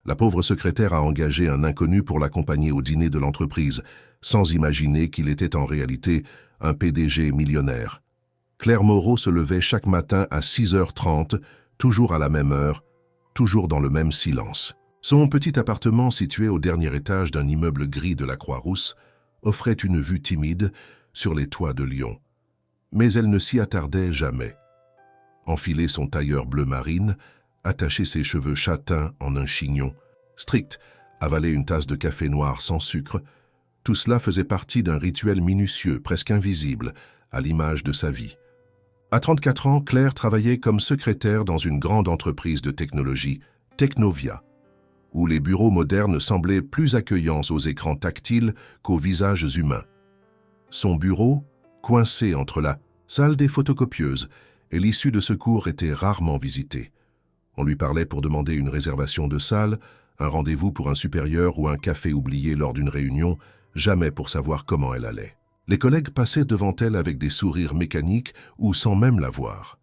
La pauvre secrétaire a engagé un inconnu pour l'accompagner au dîner de l'entreprise, sans imaginer qu'il était en réalité un PDG millionnaire. Claire Moreau se levait chaque matin à 6h30, toujours à la même heure, toujours dans le même silence. Son petit appartement situé au dernier étage d'un immeuble gris de la Croix-Rousse offrait une vue timide sur les toits de Lyon. Mais elle ne s'y attardait jamais. Enfiler son tailleur bleu marine, attacher ses cheveux châtains en un chignon, strict, avaler une tasse de café noir sans sucre, tout cela faisait partie d'un rituel minutieux, presque invisible, à l'image de sa vie. À 34 ans, Claire travaillait comme secrétaire dans une grande entreprise de technologie, Technovia, où les bureaux modernes semblaient plus accueillants aux écrans tactiles qu'aux visages humains. Son bureau, coincé entre la salle des photocopieuses et l'issue de secours, était rarement visité. On lui parlait pour demander une réservation de salle, un rendez-vous pour un supérieur ou un café oublié lors d'une réunion, jamais pour savoir comment elle allait. Les collègues passaient devant elle avec des sourires mécaniques ou sans même la voir.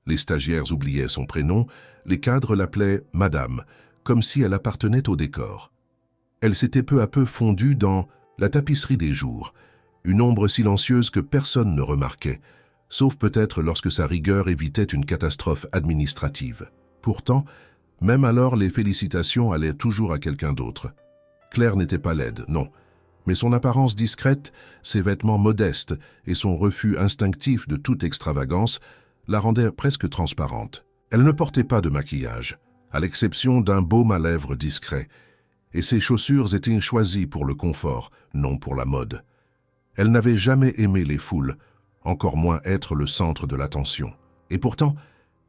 Les stagiaires oubliaient son prénom, les cadres l'appelaient « Madame », comme si elle appartenait au décor. Elle s'était peu à peu fondue dans la tapisserie des jours, une ombre silencieuse que personne ne remarquait, sauf peut-être lorsque sa rigueur évitait une catastrophe administrative. Pourtant, même alors, les félicitations allaient toujours à quelqu'un d'autre. Claire n'était pas laide, non, mais son apparence discrète, ses vêtements modestes et son refus instinctif de toute extravagance la rendaient presque transparente. Elle ne portait pas de maquillage, à l'exception d'un baume à lèvres discret, et ses chaussures étaient choisies pour le confort, non pour la mode. Elle n'avait jamais aimé les foules, encore moins être le centre de l'attention. Et pourtant,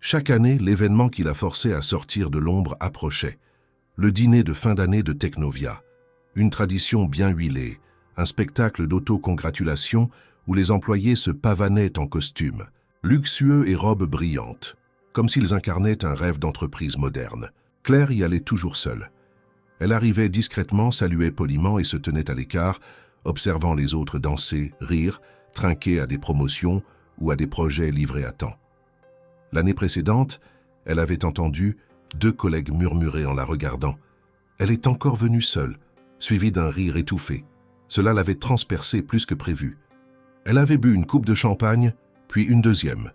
chaque année, l'événement qui la forçait à sortir de l'ombre approchait. Le dîner de fin d'année de Technovia, une tradition bien huilée, un spectacle d'autocongratulation où les employés se pavanaient en costume, luxueux et robes brillantes, comme s'ils incarnaient un rêve d'entreprise moderne. Claire y allait toujours seule. Elle arrivait discrètement, saluait poliment et se tenait à l'écart, observant les autres danser, rire, trinquer à des promotions ou à des projets livrés à temps. L'année précédente, elle avait entendu 2 collègues murmurer en la regardant. Elle est encore venue seule, suivie d'un rire étouffé. Cela l'avait transpercée plus que prévu. Elle avait bu une coupe de champagne, puis une deuxième,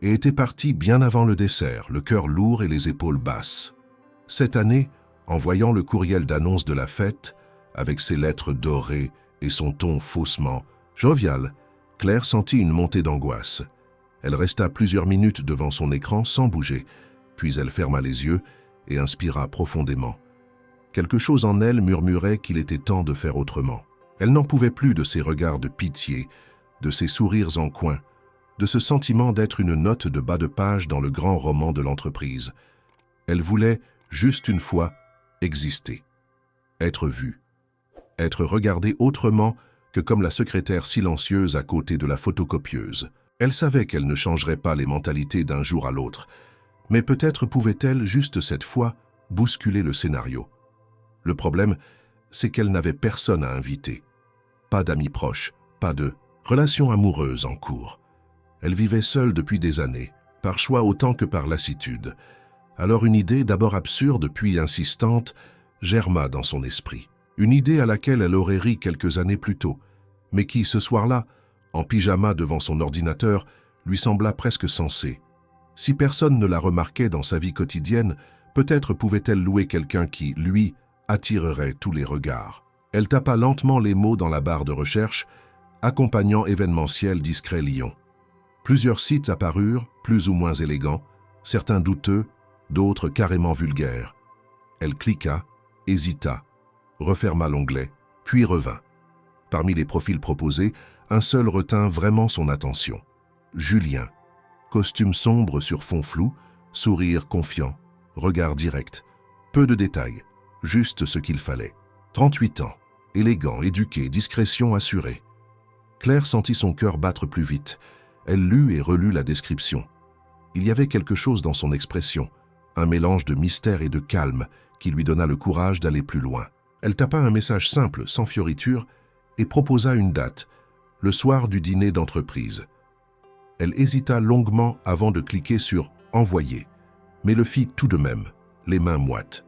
et était partie bien avant le dessert, le cœur lourd et les épaules basses. Cette année, en voyant le courriel d'annonce de la fête, avec ses lettres dorées et son ton faussement jovial, Claire sentit une montée d'angoisse. Elle resta plusieurs minutes devant son écran sans bouger, puis elle ferma les yeux et inspira profondément. Quelque chose en elle murmurait qu'il était temps de faire autrement. Elle n'en pouvait plus de ces regards de pitié, de ces sourires en coin, de ce sentiment d'être une note de bas de page dans le grand roman de l'entreprise. Elle voulait, juste une fois, exister, être vue, être regardée autrement que comme la secrétaire silencieuse à côté de la photocopieuse. Elle savait qu'elle ne changerait pas les mentalités d'un jour à l'autre, mais peut-être pouvait-elle, juste cette fois, bousculer le scénario. Le problème, c'est qu'elle n'avait personne à inviter. Pas d'amis proches, pas de relations amoureuses en cours. Elle vivait seule depuis des années, par choix autant que par lassitude. Alors une idée, d'abord absurde puis insistante, germa dans son esprit. Une idée à laquelle elle aurait ri quelques années plus tôt, mais qui, ce soir-là, en pyjama devant son ordinateur, lui sembla presque sensée. Si personne ne la remarquait dans sa vie quotidienne, peut-être pouvait-elle louer quelqu'un qui, lui, attirerait tous les regards. Elle tapa lentement les mots dans la barre de recherche, accompagnant événementiel discret Lyon. Plusieurs sites apparurent, plus ou moins élégants, certains douteux, d'autres carrément vulgaires. Elle cliqua, hésita, referma l'onglet, puis revint. Parmi les profils proposés, un seul retint vraiment son attention. Julien. Costume sombre sur fond flou, sourire confiant, regard direct. Peu de détails, juste ce qu'il fallait. 38 ans, élégant, éduqué, discrétion assurée. Claire sentit son cœur battre plus vite. Elle lut et relut la description. Il y avait quelque chose dans son expression, un mélange de mystère et de calme qui lui donna le courage d'aller plus loin. Elle tapa un message simple, sans fioriture, et proposa une date, le soir du dîner d'entreprise. Elle hésita longuement avant de cliquer sur « Envoyer », mais le fit tout de même, les mains moites.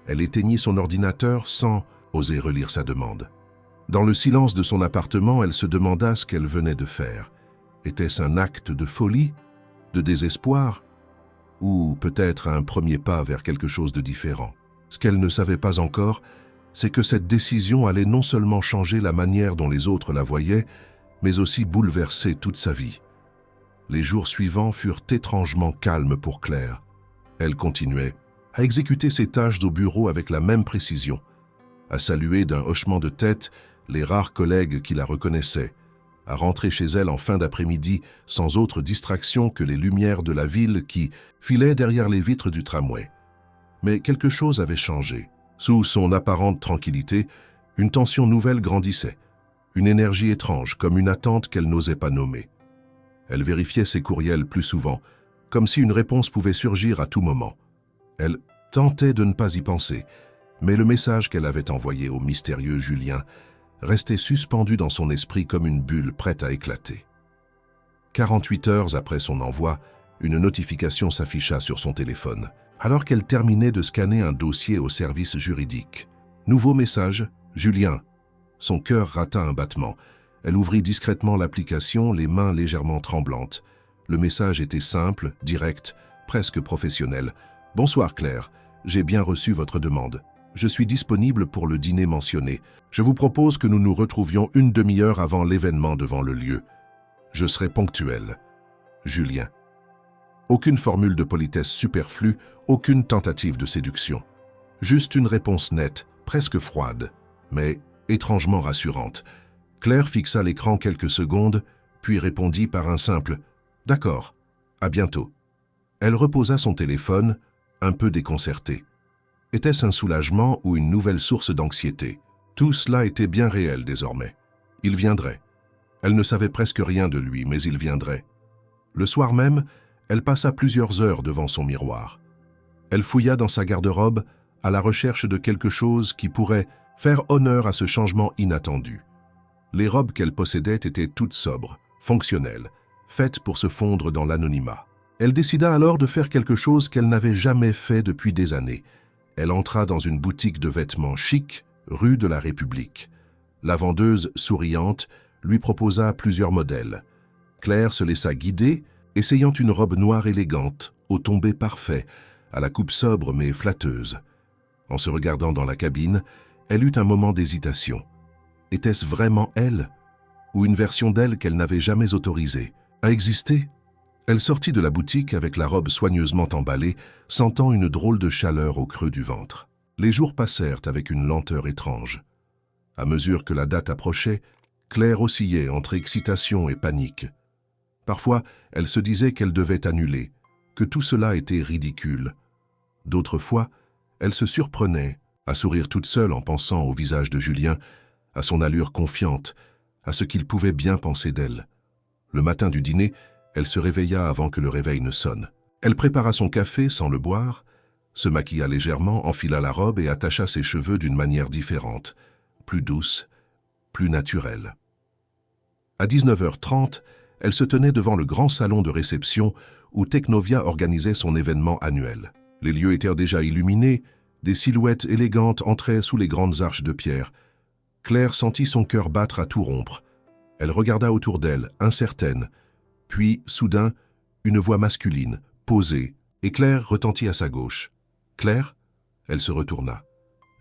Elle éteignit son ordinateur sans oser relire sa demande. Dans le silence de son appartement, elle se demanda ce qu'elle venait de faire. Était-ce un acte de folie, de désespoir, ou peut-être un premier pas vers quelque chose de différent? Ce qu'elle ne savait pas encore, c'est que cette décision allait non seulement changer la manière dont les autres la voyaient, mais aussi bouleverser toute sa vie. Les jours suivants furent étrangement calmes pour Claire. Elle continuait à exécuter ses tâches au bureau avec la même précision, à saluer d'un hochement de tête les rares collègues qui la reconnaissaient, à rentrer chez elle en fin d'après-midi sans autre distraction que les lumières de la ville qui filaient derrière les vitres du tramway. Mais quelque chose avait changé. Sous son apparente tranquillité, une tension nouvelle grandissait, une énergie étrange, comme une attente qu'elle n'osait pas nommer. Elle vérifiait ses courriels plus souvent, comme si une réponse pouvait surgir à tout moment. Elle tentait de ne pas y penser, mais le message qu'elle avait envoyé au mystérieux Julien restait suspendu dans son esprit comme une bulle prête à éclater. 48 heures après son envoi, une notification s'afficha sur son téléphone, alors qu'elle terminait de scanner un dossier au service juridique. Nouveau message, Julien. Son cœur rata un battement. Elle ouvrit discrètement l'application, les mains légèrement tremblantes. Le message était simple, direct, presque professionnel. « Bonsoir Claire, j'ai bien reçu votre demande. Je suis disponible pour le dîner mentionné. Je vous propose que nous nous retrouvions une demi-heure avant l'événement devant le lieu. Je serai ponctuel. Julien. » Aucune formule de politesse superflue, aucune tentative de séduction. Juste une réponse nette, presque froide, mais étrangement rassurante. Claire fixa l'écran quelques secondes, puis répondit par un simple « D'accord, à bientôt ». Elle reposa son téléphone, un peu déconcertée. Était-ce un soulagement ou une nouvelle source d'anxiété? Tout cela était bien réel désormais. Il viendrait. Elle ne savait presque rien de lui, mais il viendrait. Le soir même, elle passa plusieurs heures devant son miroir. Elle fouilla dans sa garde-robe à la recherche de quelque chose qui pourrait faire honneur à ce changement inattendu. Les robes qu'elle possédait étaient toutes sobres, fonctionnelles, faites pour se fondre dans l'anonymat. Elle décida alors de faire quelque chose qu'elle n'avait jamais fait depuis des années. Elle entra dans une boutique de vêtements chic, rue de la République. La vendeuse, souriante, lui proposa plusieurs modèles. Claire se laissa guider, essayant une robe noire élégante, au tombé parfait, à la coupe sobre mais flatteuse. En se regardant dans la cabine, elle eut un moment d'hésitation. Était-ce vraiment elle, ou une version d'elle qu'elle n'avait jamais autorisée à exister? Elle sortit de la boutique avec la robe soigneusement emballée, sentant une drôle de chaleur au creux du ventre. Les jours passèrent avec une lenteur étrange. À mesure que la date approchait, Claire oscillait entre excitation et panique. Parfois, elle se disait qu'elle devait annuler, que tout cela était ridicule. D'autres fois, elle se surprenait à sourire toute seule en pensant au visage de Julien, à son allure confiante, à ce qu'il pouvait bien penser d'elle. Le matin du dîner, elle se réveilla avant que le réveil ne sonne. Elle prépara son café sans le boire, se maquilla légèrement, enfila la robe et attacha ses cheveux d'une manière différente, plus douce, plus naturelle. À 19h30, elle se tenait devant le grand salon de réception où Technovia organisait son événement annuel. Les lieux étaient déjà illuminés, des silhouettes élégantes entraient sous les grandes arches de pierre. Claire sentit son cœur battre à tout rompre. Elle regarda autour d'elle, incertaine. Puis, soudain, une voix masculine, posée, et Claire retentit à sa gauche. « Claire ?» Elle se retourna.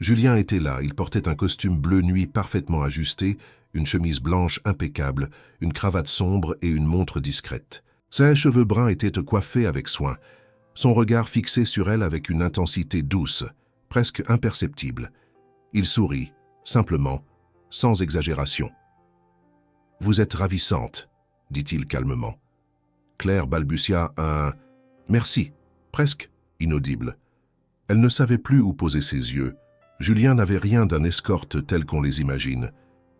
Julien était là, il portait un costume bleu nuit parfaitement ajusté, une chemise blanche impeccable, une cravate sombre et une montre discrète. Ses cheveux bruns étaient coiffés avec soin, son regard fixé sur elle avec une intensité douce, presque imperceptible. Il sourit, simplement, sans exagération. « Vous êtes ravissante », dit-il calmement. Claire balbutia un « merci », presque inaudible. Elle ne savait plus où poser ses yeux. Julien n'avait rien d'un escorte tel qu'on les imagine.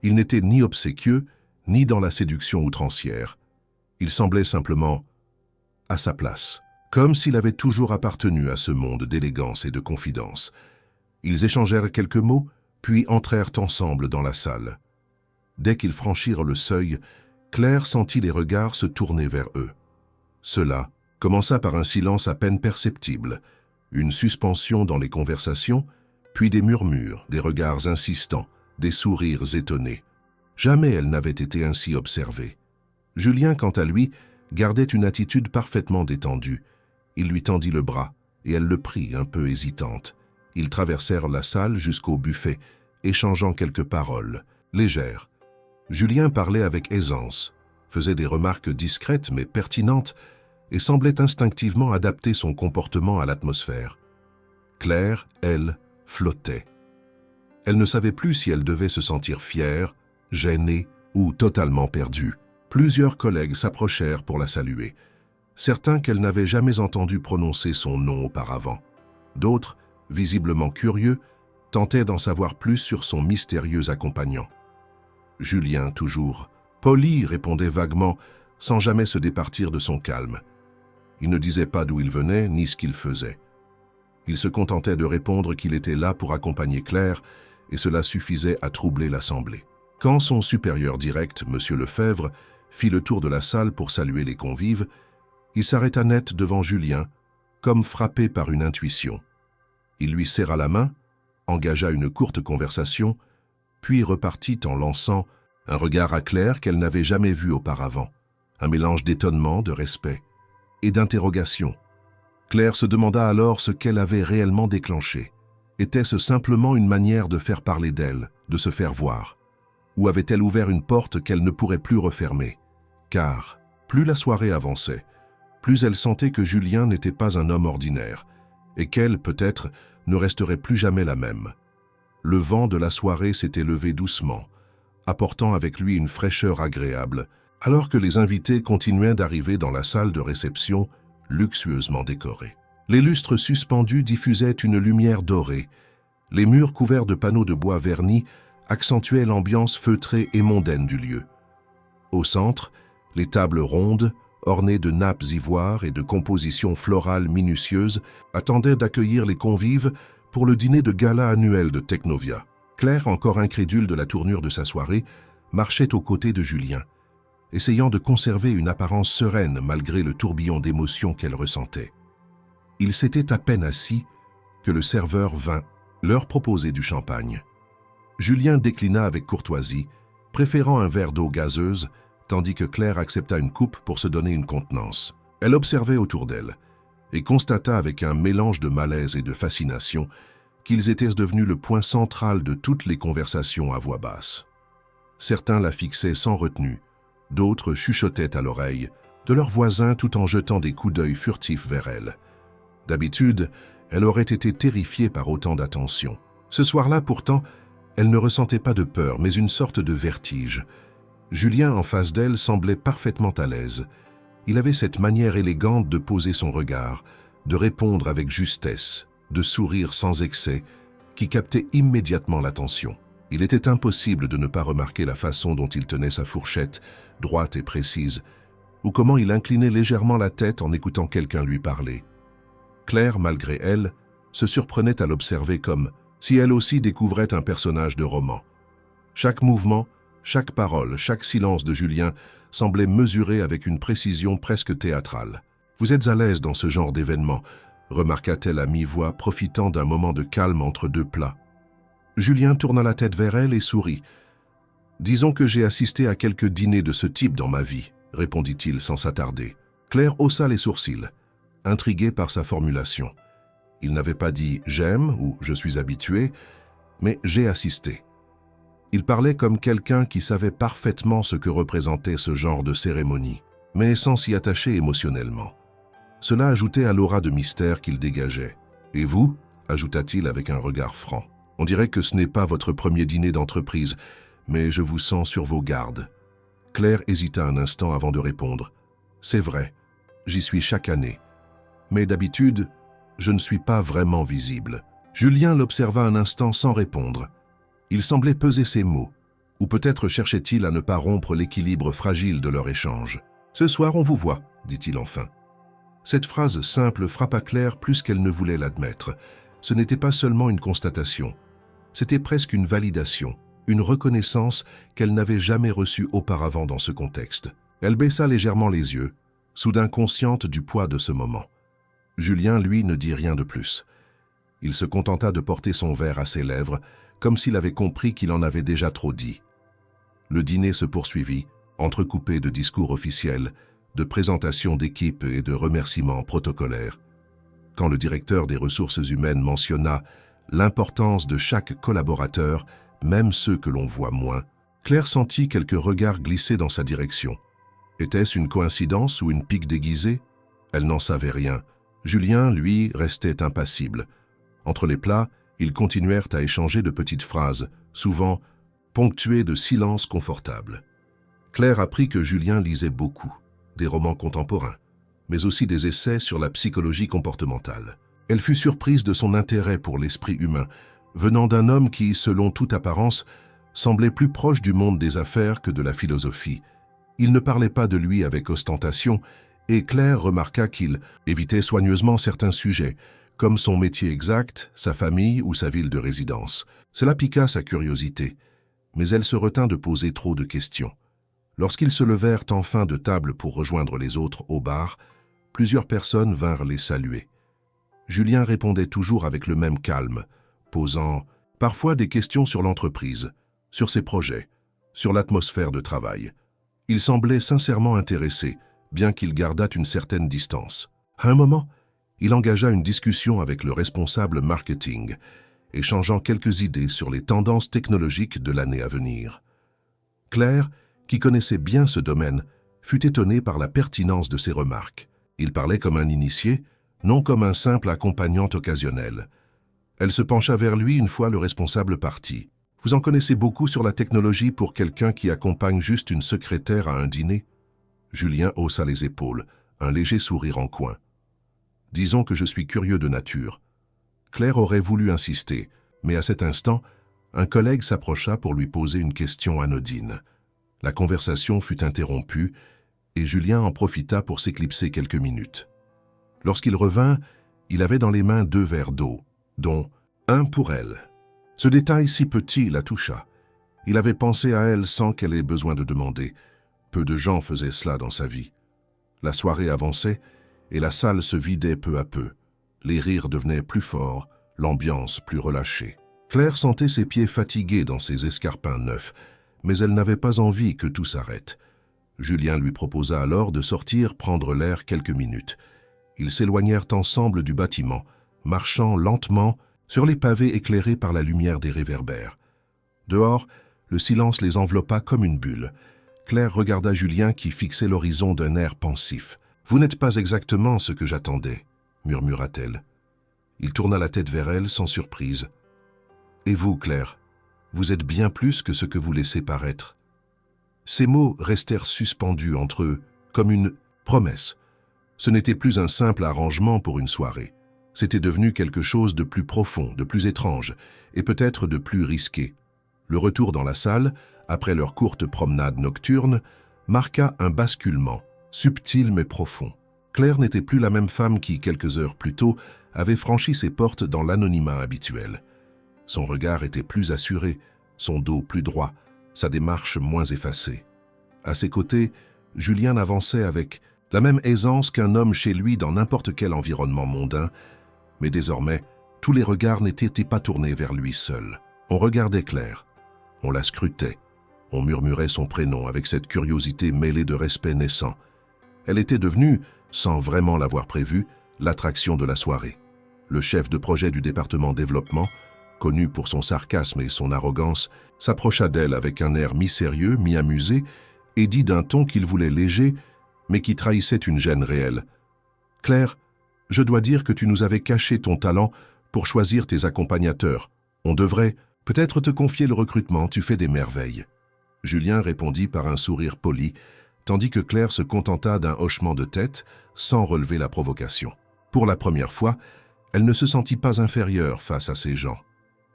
Il n'était ni obséquieux, ni dans la séduction outrancière. Il semblait simplement à sa place, comme s'il avait toujours appartenu à ce monde d'élégance et de confidence. Ils échangèrent quelques mots, puis entrèrent ensemble dans la salle. Dès qu'ils franchirent le seuil, Claire sentit les regards se tourner vers eux. Cela commença par un silence à peine perceptible, une suspension dans les conversations, puis des murmures, des regards insistants, des sourires étonnés. Jamais elle n'avait été ainsi observée. Julien, quant à lui, gardait une attitude parfaitement détendue. Il lui tendit le bras, et elle le prit, un peu hésitante. Ils traversèrent la salle jusqu'au buffet, échangeant quelques paroles, légères. Julien parlait avec aisance, faisait des remarques discrètes mais pertinentes, et semblait instinctivement adapter son comportement à l'atmosphère. Claire, elle, flottait. Elle ne savait plus si elle devait se sentir fière, gênée ou totalement perdue. Plusieurs collègues s'approchèrent pour la saluer. Certains qu'elle n'avait jamais entendu prononcer son nom auparavant. D'autres, visiblement curieux, tentaient d'en savoir plus sur son mystérieux accompagnant. Julien, toujours poli, répondait vaguement, sans jamais se départir de son calme. Il ne disait pas d'où il venait, ni ce qu'il faisait. Il se contentait de répondre qu'il était là pour accompagner Claire, et cela suffisait à troubler l'assemblée. Quand son supérieur direct, M. Lefebvre, fit le tour de la salle pour saluer les convives, il s'arrêta net devant Julien, comme frappé par une intuition. Il lui serra la main, engagea une courte conversation, puis repartit en lançant un regard à Claire qu'elle n'avait jamais vu auparavant, un mélange d'étonnement, de respect et d'interrogation. Claire se demanda alors ce qu'elle avait réellement déclenché. Était-ce simplement une manière de faire parler d'elle, de se faire voir? Ou avait-elle ouvert une porte qu'elle ne pourrait plus refermer? Car, plus la soirée avançait, plus elle sentait que Julien n'était pas un homme ordinaire, et qu'elle, peut-être, ne resterait plus jamais la même. Le vent de la soirée s'était levé doucement, apportant avec lui une fraîcheur agréable, alors que les invités continuaient d'arriver dans la salle de réception, luxueusement décorée. Les lustres suspendus diffusaient une lumière dorée. Les murs couverts de panneaux de bois vernis accentuaient l'ambiance feutrée et mondaine du lieu. Au centre, les tables rondes, ornées de nappes ivoires et de compositions florales minutieuses, attendaient d'accueillir les convives pour le dîner de gala annuel de Technovia. Claire, encore incrédule de la tournure de sa soirée, marchait aux côtés de Julien, essayant de conserver une apparence sereine malgré le tourbillon d'émotions qu'elle ressentait. Il s'était à peine assis que le serveur vint leur proposer du champagne. Julien déclina avec courtoisie, préférant un verre d'eau gazeuse, tandis que Claire accepta une coupe pour se donner une contenance. Elle observait autour d'elle et constata avec un mélange de malaise et de fascination qu'ils étaient devenus le point central de toutes les conversations à voix basse. Certains la fixaient sans retenue, d'autres chuchotaient à l'oreille de leurs voisins tout en jetant des coups d'œil furtifs vers elle. D'habitude, elle aurait été terrifiée par autant d'attention. Ce soir-là, pourtant, elle ne ressentait pas de peur, mais une sorte de vertige. Julien, en face d'elle, semblait parfaitement à l'aise. Il avait cette manière élégante de poser son regard, de répondre avec justesse, de sourire sans excès, qui captait immédiatement l'attention. Il était impossible de ne pas remarquer la façon dont il tenait sa fourchette, droite et précise, ou comment il inclinait légèrement la tête en écoutant quelqu'un lui parler. Claire, malgré elle, se surprenait à l'observer comme si elle aussi découvrait un personnage de roman. Chaque mouvement, chaque parole, chaque silence de Julien semblait mesuré avec une précision presque théâtrale. « Vous êtes à l'aise dans ce genre d'événement », remarqua-t-elle à mi-voix, profitant d'un moment de calme entre deux plats. Julien tourna la tête vers elle et sourit. « Disons que j'ai assisté à quelques dîners de ce type dans ma vie », répondit-il sans s'attarder. Claire haussa les sourcils, intriguée par sa formulation. Il n'avait pas dit « j'aime » ou « je suis habitué », mais « j'ai assisté ». Il parlait comme quelqu'un qui savait parfaitement ce que représentait ce genre de cérémonie, mais sans s'y attacher émotionnellement. Cela ajoutait à l'aura de mystère qu'il dégageait. « Et vous » ajouta-t-il avec un regard franc. « On dirait que ce n'est pas votre premier dîner d'entreprise, mais je vous sens sur vos gardes. » Claire hésita un instant avant de répondre. « C'est vrai, j'y suis chaque année. Mais d'habitude, je ne suis pas vraiment visible. » Julien l'observa un instant sans répondre. Il semblait peser ses mots, ou peut-être cherchait-il à ne pas rompre l'équilibre fragile de leur échange. « Ce soir, on vous voit, » dit-il enfin. Cette phrase simple frappa Claire plus qu'elle ne voulait l'admettre. Ce n'était pas seulement une constatation, c'était presque une validation, une reconnaissance qu'elle n'avait jamais reçue auparavant dans ce contexte. Elle baissa légèrement les yeux, soudain consciente du poids de ce moment. Julien, lui, ne dit rien de plus. Il se contenta de porter son verre à ses lèvres, comme s'il avait compris qu'il en avait déjà trop dit. Le dîner se poursuivit, entrecoupé de discours officiels, de présentations d'équipe et de remerciements protocolaires. Quand le directeur des ressources humaines mentionna l'importance de chaque collaborateur, même ceux que l'on voit moins, Claire sentit quelques regards glisser dans sa direction. Était-ce une coïncidence ou une pique déguisée? Elle n'en savait rien. Julien, lui, restait impassible. Entre les plats, ils continuèrent à échanger de petites phrases, souvent ponctuées de silences confortables. Claire apprit que Julien lisait beaucoup, des romans contemporains, mais aussi des essais sur la psychologie comportementale. Elle fut surprise de son intérêt pour l'esprit humain, venant d'un homme qui, selon toute apparence, semblait plus proche du monde des affaires que de la philosophie. Il ne parlait pas de lui avec ostentation, et Claire remarqua qu'il évitait soigneusement certains sujets, comme son métier exact, sa famille ou sa ville de résidence. Cela piqua sa curiosité, mais elle se retint de poser trop de questions. Lorsqu'ils se levèrent enfin de table pour rejoindre les autres au bar, plusieurs personnes vinrent les saluer. Julien répondait toujours avec le même calme, posant parfois des questions sur l'entreprise, sur ses projets, sur l'atmosphère de travail. Il semblait sincèrement intéressé, bien qu'il gardât une certaine distance. À un moment, il engagea une discussion avec le responsable marketing, échangeant quelques idées sur les tendances technologiques de l'année à venir. Claire, qui connaissait bien ce domaine, fut étonnée par la pertinence de ses remarques. Il parlait comme un initié, non comme un simple accompagnant occasionnel. Elle se pencha vers lui une fois le responsable parti. « Vous en connaissez beaucoup sur la technologie pour quelqu'un qui accompagne juste une secrétaire à un dîner ?» Julien haussa les épaules, un léger sourire en coin. « Disons que je suis curieux de nature. » Claire aurait voulu insister, mais à cet instant, un collègue s'approcha pour lui poser une question anodine. La conversation fut interrompue et Julien en profita pour s'éclipser quelques minutes. Lorsqu'il revint, il avait dans les mains 2 verres d'eau, dont un pour elle. Ce détail si petit la toucha. Il avait pensé à elle sans qu'elle ait besoin de demander. Peu de gens faisaient cela dans sa vie. La soirée avançait et la salle se vidait peu à peu. Les rires devenaient plus forts, l'ambiance plus relâchée. Claire sentait ses pieds fatigués dans ses escarpins neufs, mais elle n'avait pas envie que tout s'arrête. Julien lui proposa alors de sortir prendre l'air quelques minutes. Ils s'éloignèrent ensemble du bâtiment, marchant lentement sur les pavés éclairés par la lumière des réverbères. Dehors, le silence les enveloppa comme une bulle. Claire regarda Julien qui fixait l'horizon d'un air pensif. « Vous n'êtes pas exactement ce que j'attendais », murmura-t-elle. Il tourna la tête vers elle sans surprise. « Et vous, Claire, vous êtes bien plus que ce que vous laissez paraître. » Ces mots restèrent suspendus entre eux, comme une promesse. Ce n'était plus un simple arrangement pour une soirée. C'était devenu quelque chose de plus profond, de plus étrange, et peut-être de plus risqué. Le retour dans la salle, après leur courte promenade nocturne, marqua un basculement, subtil mais profond. Claire n'était plus la même femme qui, quelques heures plus tôt, avait franchi ses portes dans l'anonymat habituel. Son regard était plus assuré, son dos plus droit, sa démarche moins effacée. À ses côtés, Julien avançait avec la même aisance qu'un homme chez lui dans n'importe quel environnement mondain, mais désormais, tous les regards n'étaient pas tournés vers lui seul. On regardait Claire, on la scrutait, on murmurait son prénom avec cette curiosité mêlée de respect naissant. Elle était devenue, sans vraiment l'avoir prévu, l'attraction de la soirée. Le chef de projet du département développement, connu pour son sarcasme et son arrogance, s'approcha d'elle avec un air mi-sérieux, mi-amusé, et dit d'un ton qu'il voulait léger, mais qui trahissait une gêne réelle. « Claire, je dois dire que tu nous avais caché ton talent pour choisir tes accompagnateurs. On devrait peut-être te confier le recrutement, tu fais des merveilles. » Julien répondit par un sourire poli, tandis que Claire se contenta d'un hochement de tête, sans relever la provocation. Pour la première fois, elle ne se sentit pas inférieure face à ces gens.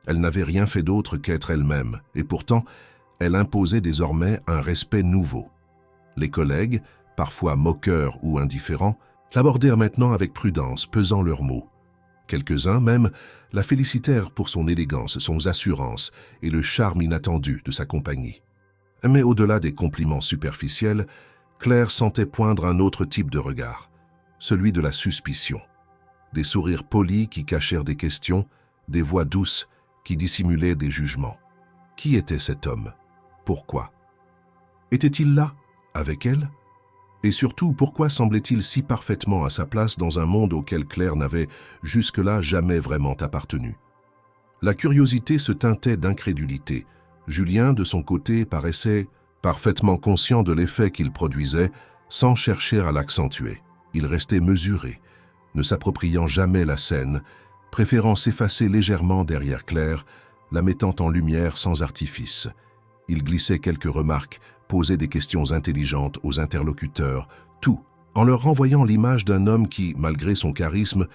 Elle n'avait rien fait d'autre qu'être elle-même, et pourtant, elle imposait désormais un respect nouveau. Les collègues, parfois moqueurs ou indifférents, l'abordèrent maintenant avec prudence, pesant leurs mots. Quelques-uns même la félicitèrent pour son élégance, son assurance et le charme inattendu de sa compagnie. Mais au-delà des compliments superficiels, Claire sentait poindre un autre type de regard, celui de la suspicion. Des sourires polis qui cachèrent des questions, des voix douces qui dissimulaient des jugements. Qui était cet homme? Pourquoi? Était-il là, avec elle? Et surtout, pourquoi semblait-il si parfaitement à sa place dans un monde auquel Claire n'avait jusque-là jamais vraiment appartenu? La curiosité se teintait d'incrédulité. Julien, de son côté, paraissait parfaitement conscient de l'effet qu'il produisait, sans chercher à l'accentuer. Il restait mesuré, ne s'appropriant jamais la scène, préférant s'effacer légèrement derrière Claire, la mettant en lumière sans artifice. Il glissait quelques remarques, posait des questions intelligentes aux interlocuteurs, tout, en leur renvoyant l'image d'un homme qui, malgré son charisme,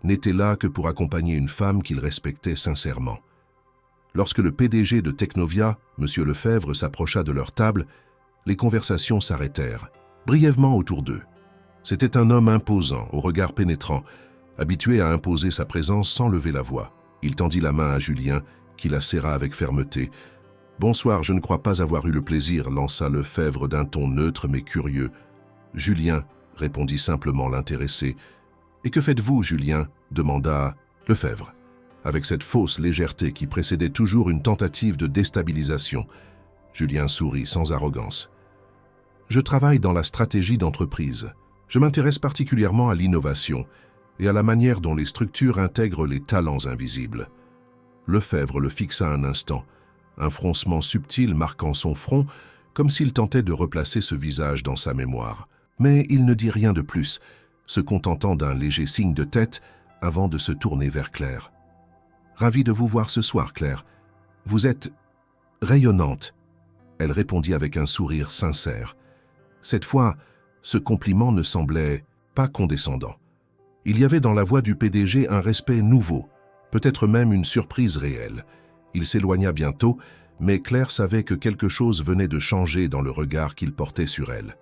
n'était là que pour accompagner une femme qu'il respectait sincèrement. Lorsque le PDG de Technovia, M. Lefebvre, s'approcha de leur table, les conversations s'arrêtèrent, brièvement autour d'eux. C'était un homme imposant, au regard pénétrant, habitué à imposer sa présence sans lever la voix. Il tendit la main à Julien, qui la serra avec fermeté. « Bonsoir, je ne crois pas avoir eu le plaisir », lança Lefebvre d'un ton neutre mais curieux. « Julien », répondit simplement l'intéressé. « Et que faites-vous, Julien » demanda Lefebvre, avec cette fausse légèreté qui précédait toujours une tentative de déstabilisation. Julien sourit sans arrogance. « Je travaille dans la stratégie d'entreprise. Je m'intéresse particulièrement à l'innovation et à la manière dont les structures intègrent les talents invisibles. » Lefebvre le fixa un instant, un froncement subtil marquant son front, comme s'il tentait de replacer ce visage dans sa mémoire. Mais il ne dit rien de plus, se contentant d'un léger signe de tête avant de se tourner vers Claire. « Ravi de vous voir ce soir, Claire. Vous êtes rayonnante. » Elle répondit avec un sourire sincère. Cette fois, ce compliment ne semblait pas condescendant. Il y avait dans la voix du PDG un respect nouveau, peut-être même une surprise réelle. Il s'éloigna bientôt, mais Claire savait que quelque chose venait de changer dans le regard qu'il portait sur elle.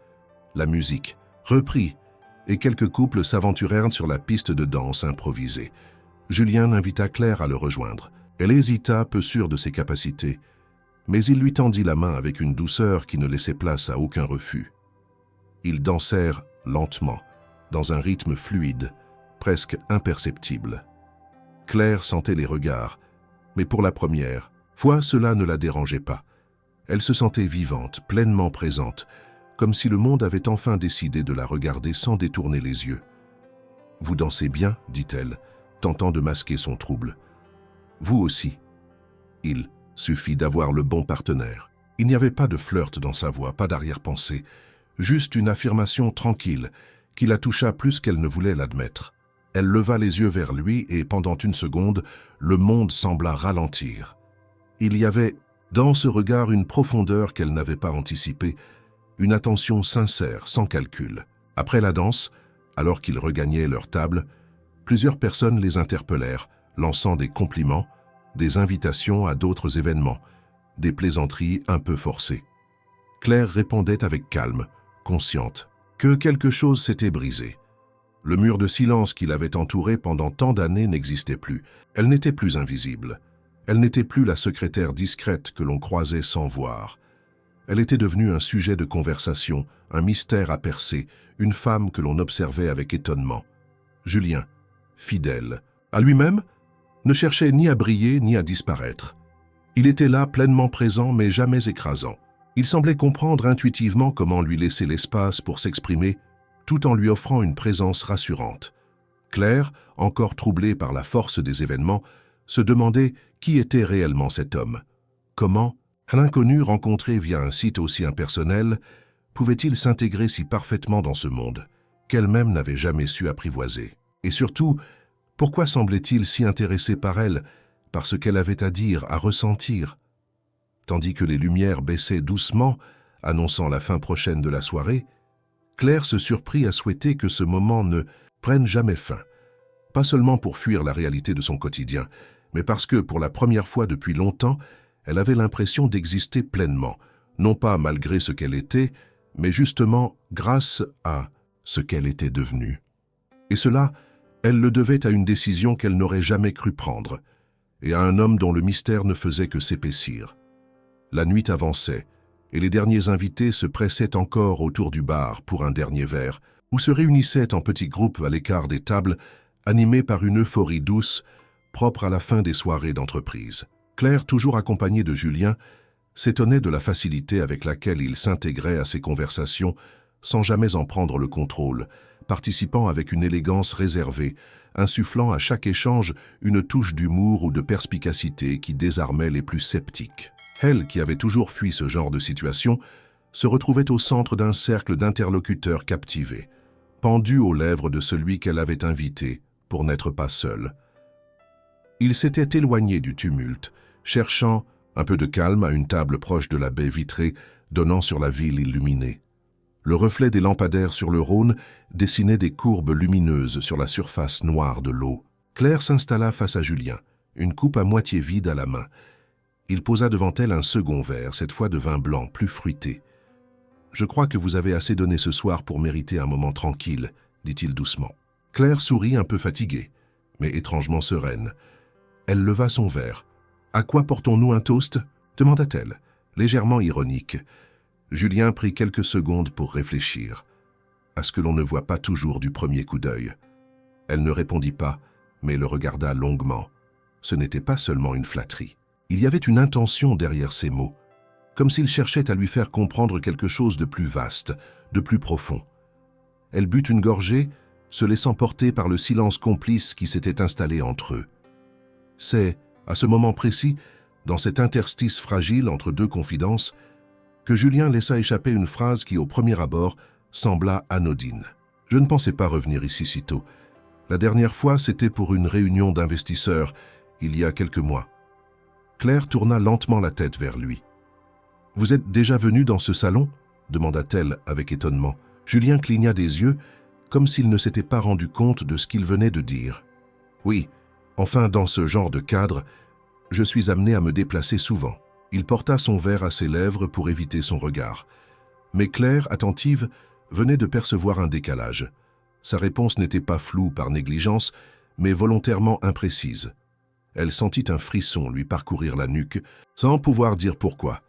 La musique reprit, et quelques couples s'aventurèrent sur la piste de danse improvisée. Julien invita Claire à le rejoindre. Elle hésita, peu sûre de ses capacités, mais il lui tendit la main avec une douceur qui ne laissait place à aucun refus. Ils dansèrent lentement, dans un rythme fluide, presque imperceptible. Claire sentait les regards, mais pour la première fois, cela ne la dérangeait pas. Elle se sentait vivante, pleinement présente, comme si le monde avait enfin décidé de la regarder sans détourner les yeux. « Vous dansez bien » dit-elle, tentant de masquer son trouble. « Vous aussi. » Il suffit d'avoir le bon partenaire. Il n'y avait pas de flirt dans sa voix, pas d'arrière-pensée, juste une affirmation tranquille qui la toucha plus qu'elle ne voulait l'admettre. Elle leva les yeux vers lui et, pendant une seconde, le monde sembla ralentir. Il y avait, dans ce regard, une profondeur qu'elle n'avait pas anticipée, une attention sincère, sans calcul. Après la danse, alors qu'ils regagnaient leur table, plusieurs personnes les interpellèrent, lançant des compliments, des invitations à d'autres événements, des plaisanteries un peu forcées. Claire répondait avec calme, consciente, que quelque chose s'était brisé. Le mur de silence qui l'avait entourée pendant tant d'années n'existait plus. Elle n'était plus invisible. Elle n'était plus la secrétaire discrète que l'on croisait sans voir. Elle était devenue un sujet de conversation, un mystère à percer, une femme que l'on observait avec étonnement. Julien, fidèle à lui-même, ne cherchait ni à briller ni à disparaître. Il était là, pleinement présent, mais jamais écrasant. Il semblait comprendre intuitivement comment lui laisser l'espace pour s'exprimer, tout en lui offrant une présence rassurante. Claire, encore troublée par la force des événements, se demandait qui était réellement cet homme. Comment un inconnu rencontré via un site aussi impersonnel pouvait-il s'intégrer si parfaitement dans ce monde qu'elle-même n'avait jamais su apprivoiser? Et surtout, pourquoi semblait-il si intéressé par elle, par ce qu'elle avait à dire, à ressentir? Tandis que les lumières baissaient doucement, annonçant la fin prochaine de la soirée, Claire se surprit à souhaiter que ce moment ne prenne jamais fin. Pas seulement pour fuir la réalité de son quotidien, mais parce que, pour la première fois depuis longtemps, elle avait l'impression d'exister pleinement, non pas malgré ce qu'elle était, mais justement grâce à ce qu'elle était devenue. Et cela, elle le devait à une décision qu'elle n'aurait jamais cru prendre, et à un homme dont le mystère ne faisait que s'épaissir. La nuit avançait, et les derniers invités se pressaient encore autour du bar pour un dernier verre, ou se réunissaient en petits groupes à l'écart des tables, animés par une euphorie douce, propre à la fin des soirées d'entreprise. Claire, toujours accompagnée de Julien, s'étonnait de la facilité avec laquelle il s'intégrait à ces conversations sans jamais en prendre le contrôle, participant avec une élégance réservée, insufflant à chaque échange une touche d'humour ou de perspicacité qui désarmait les plus sceptiques. Elle, qui avait toujours fui ce genre de situation, se retrouvait au centre d'un cercle d'interlocuteurs captivés, pendus aux lèvres de celui qu'elle avait invité pour n'être pas seule. Il s'était éloigné du tumulte, cherchant un peu de calme à une table proche de la baie vitrée donnant sur la ville illuminée. Le reflet des lampadaires sur le Rhône dessinait des courbes lumineuses sur la surface noire de l'eau. Claire s'installa face à Julien, une coupe à moitié vide à la main. Il posa devant elle un second verre, cette fois de vin blanc, plus fruité. « Je crois que vous avez assez donné ce soir pour mériter un moment tranquille, » dit-il doucement. Claire sourit un peu fatiguée, mais étrangement sereine. Elle leva son verre. « À quoi portons-nous un toast ?» demanda-t-elle, légèrement ironique. Julien prit quelques secondes pour réfléchir. À ce que l'on ne voit pas toujours du premier coup d'œil. Elle ne répondit pas, mais le regarda longuement. Ce n'était pas seulement une flatterie. Il y avait une intention derrière ces mots, comme s'il cherchait à lui faire comprendre quelque chose de plus vaste, de plus profond. Elle but une gorgée, se laissant porter par le silence complice qui s'était installé entre eux. C'est, à ce moment précis, dans cet interstice fragile entre deux confidences, que Julien laissa échapper une phrase qui, au premier abord, sembla anodine. « Je ne pensais pas revenir ici si tôt. La dernière fois, c'était pour une réunion d'investisseurs, il y a quelques mois. » Claire tourna lentement la tête vers lui. « Vous êtes déjà venu dans ce salon ?» demanda-t-elle avec étonnement. Julien cligna des yeux, comme s'il ne s'était pas rendu compte de ce qu'il venait de dire. « Oui, enfin dans ce genre de cadre, je suis amené à me déplacer souvent. » Il porta son verre à ses lèvres pour éviter son regard. Mais Claire, attentive, venait de percevoir un décalage. Sa réponse n'était pas floue par négligence, mais volontairement imprécise. Elle sentit un frisson lui parcourir la nuque, sans pouvoir dire pourquoi.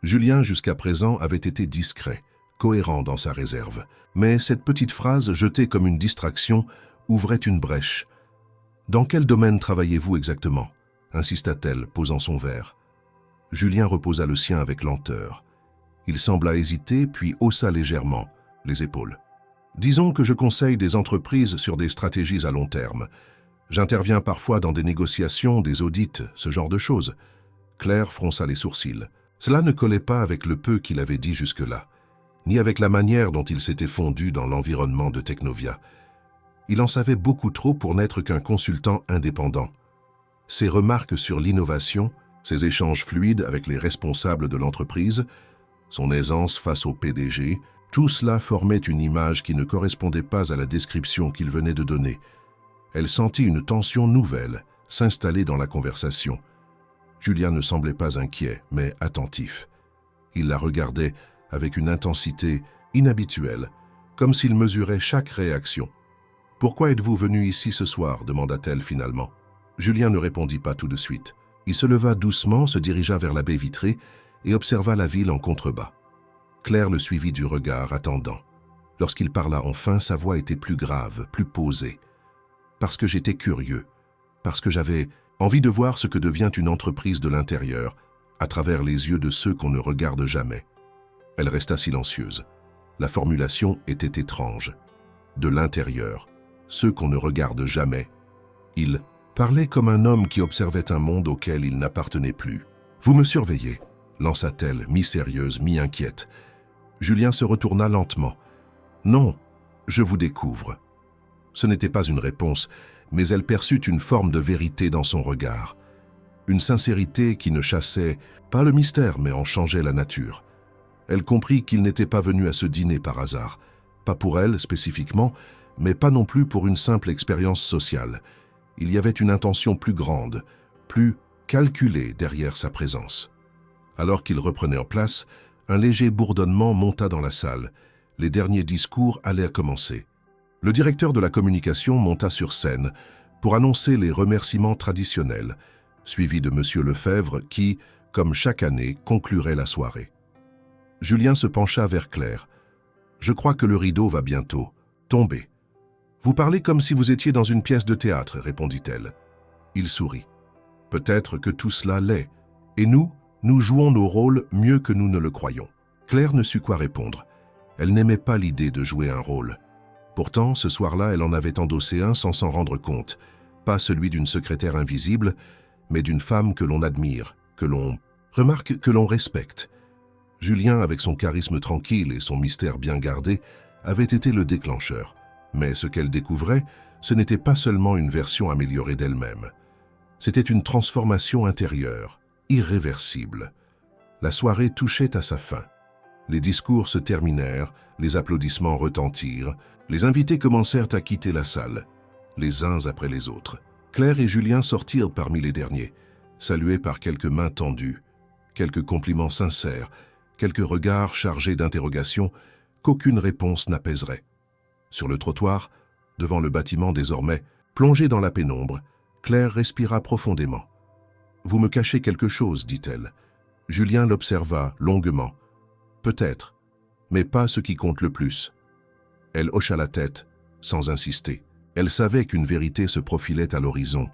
Julien, jusqu'à présent, avait été discret, cohérent dans sa réserve. Mais cette petite phrase, jetée comme une distraction, ouvrait une brèche. « Dans quel domaine travaillez-vous exactement ?» insista-t-elle, posant son verre. Julien reposa le sien avec lenteur. Il sembla hésiter, puis haussa légèrement les épaules. « Disons que je conseille des entreprises sur des stratégies à long terme. J'interviens parfois dans des négociations, des audits, ce genre de choses. » Claire fronça les sourcils. Cela ne collait pas avec le peu qu'il avait dit jusque-là, ni avec la manière dont il s'était fondu dans l'environnement de Technovia. Il en savait beaucoup trop pour n'être qu'un consultant indépendant. Ses remarques sur l'innovation, ses échanges fluides avec les responsables de l'entreprise, son aisance face au PDG, tout cela formait une image qui ne correspondait pas à la description qu'il venait de donner. Elle sentit une tension nouvelle s'installer dans la conversation. Julien ne semblait pas inquiet, mais attentif. Il la regardait avec une intensité inhabituelle, comme s'il mesurait chaque réaction. « Pourquoi êtes-vous venu ici ce soir ?» demanda-t-elle finalement. Julien ne répondit pas tout de suite. Il se leva doucement, se dirigea vers la baie vitrée et observa la ville en contrebas. Claire le suivit du regard, attendant. Lorsqu'il parla enfin, sa voix était plus grave, plus posée. « Parce que j'étais curieux, parce que j'avais envie de voir ce que devient une entreprise de l'intérieur, à travers les yeux de ceux qu'on ne regarde jamais. » Elle resta silencieuse. La formulation était étrange. De l'intérieur, ceux qu'on ne regarde jamais. Il parlait comme un homme qui observait un monde auquel il n'appartenait plus. « Vous me surveillez ?» lança-t-elle, mi-sérieuse, mi-inquiète. Julien se retourna lentement. « Non, je vous découvre. » Ce n'était pas une réponse, mais elle perçut une forme de vérité dans son regard. Une sincérité qui ne chassait pas le mystère, mais en changeait la nature. Elle comprit qu'il n'était pas venu à ce dîner par hasard. Pas pour elle, spécifiquement, mais pas non plus pour une simple expérience sociale. Il y avait une intention plus grande, plus calculée derrière sa présence. Alors qu'il reprenait en place, un léger bourdonnement monta dans la salle. Les derniers discours allaient commencer. Le directeur de la communication monta sur scène pour annoncer les remerciements traditionnels, suivi de M. Lefebvre qui, comme chaque année, conclurait la soirée. Julien se pencha vers Claire. « Je crois que le rideau va bientôt tomber. »« Vous parlez comme si vous étiez dans une pièce de théâtre, » répondit-elle. Il sourit. Peut-être que tout cela l'est. Et nous jouons nos rôles mieux que nous ne le croyons. Claire ne sut quoi répondre. Elle n'aimait pas l'idée de jouer un rôle. Pourtant, ce soir-là, elle en avait endossé un sans s'en rendre compte. Pas celui d'une secrétaire invisible, mais d'une femme que l'on admire, que l'on remarque, que l'on respecte. Julien, avec son charisme tranquille et son mystère bien gardé, avait été le déclencheur. Mais ce qu'elle découvrait, ce n'était pas seulement une version améliorée d'elle-même. C'était une transformation intérieure, irréversible. La soirée touchait à sa fin. Les discours se terminèrent, les applaudissements retentirent, les invités commencèrent à quitter la salle, les uns après les autres. Claire et Julien sortirent parmi les derniers, salués par quelques mains tendues, quelques compliments sincères, quelques regards chargés d'interrogations qu'aucune réponse n'apaiserait. Sur le trottoir, devant le bâtiment désormais, plongé dans la pénombre, Claire respira profondément. « Vous me cachez quelque chose, dit-elle. » Julien l'observa longuement. « Peut-être, mais pas ce qui compte le plus. » Elle hocha la tête, sans insister. Elle savait qu'une vérité se profilait à l'horizon,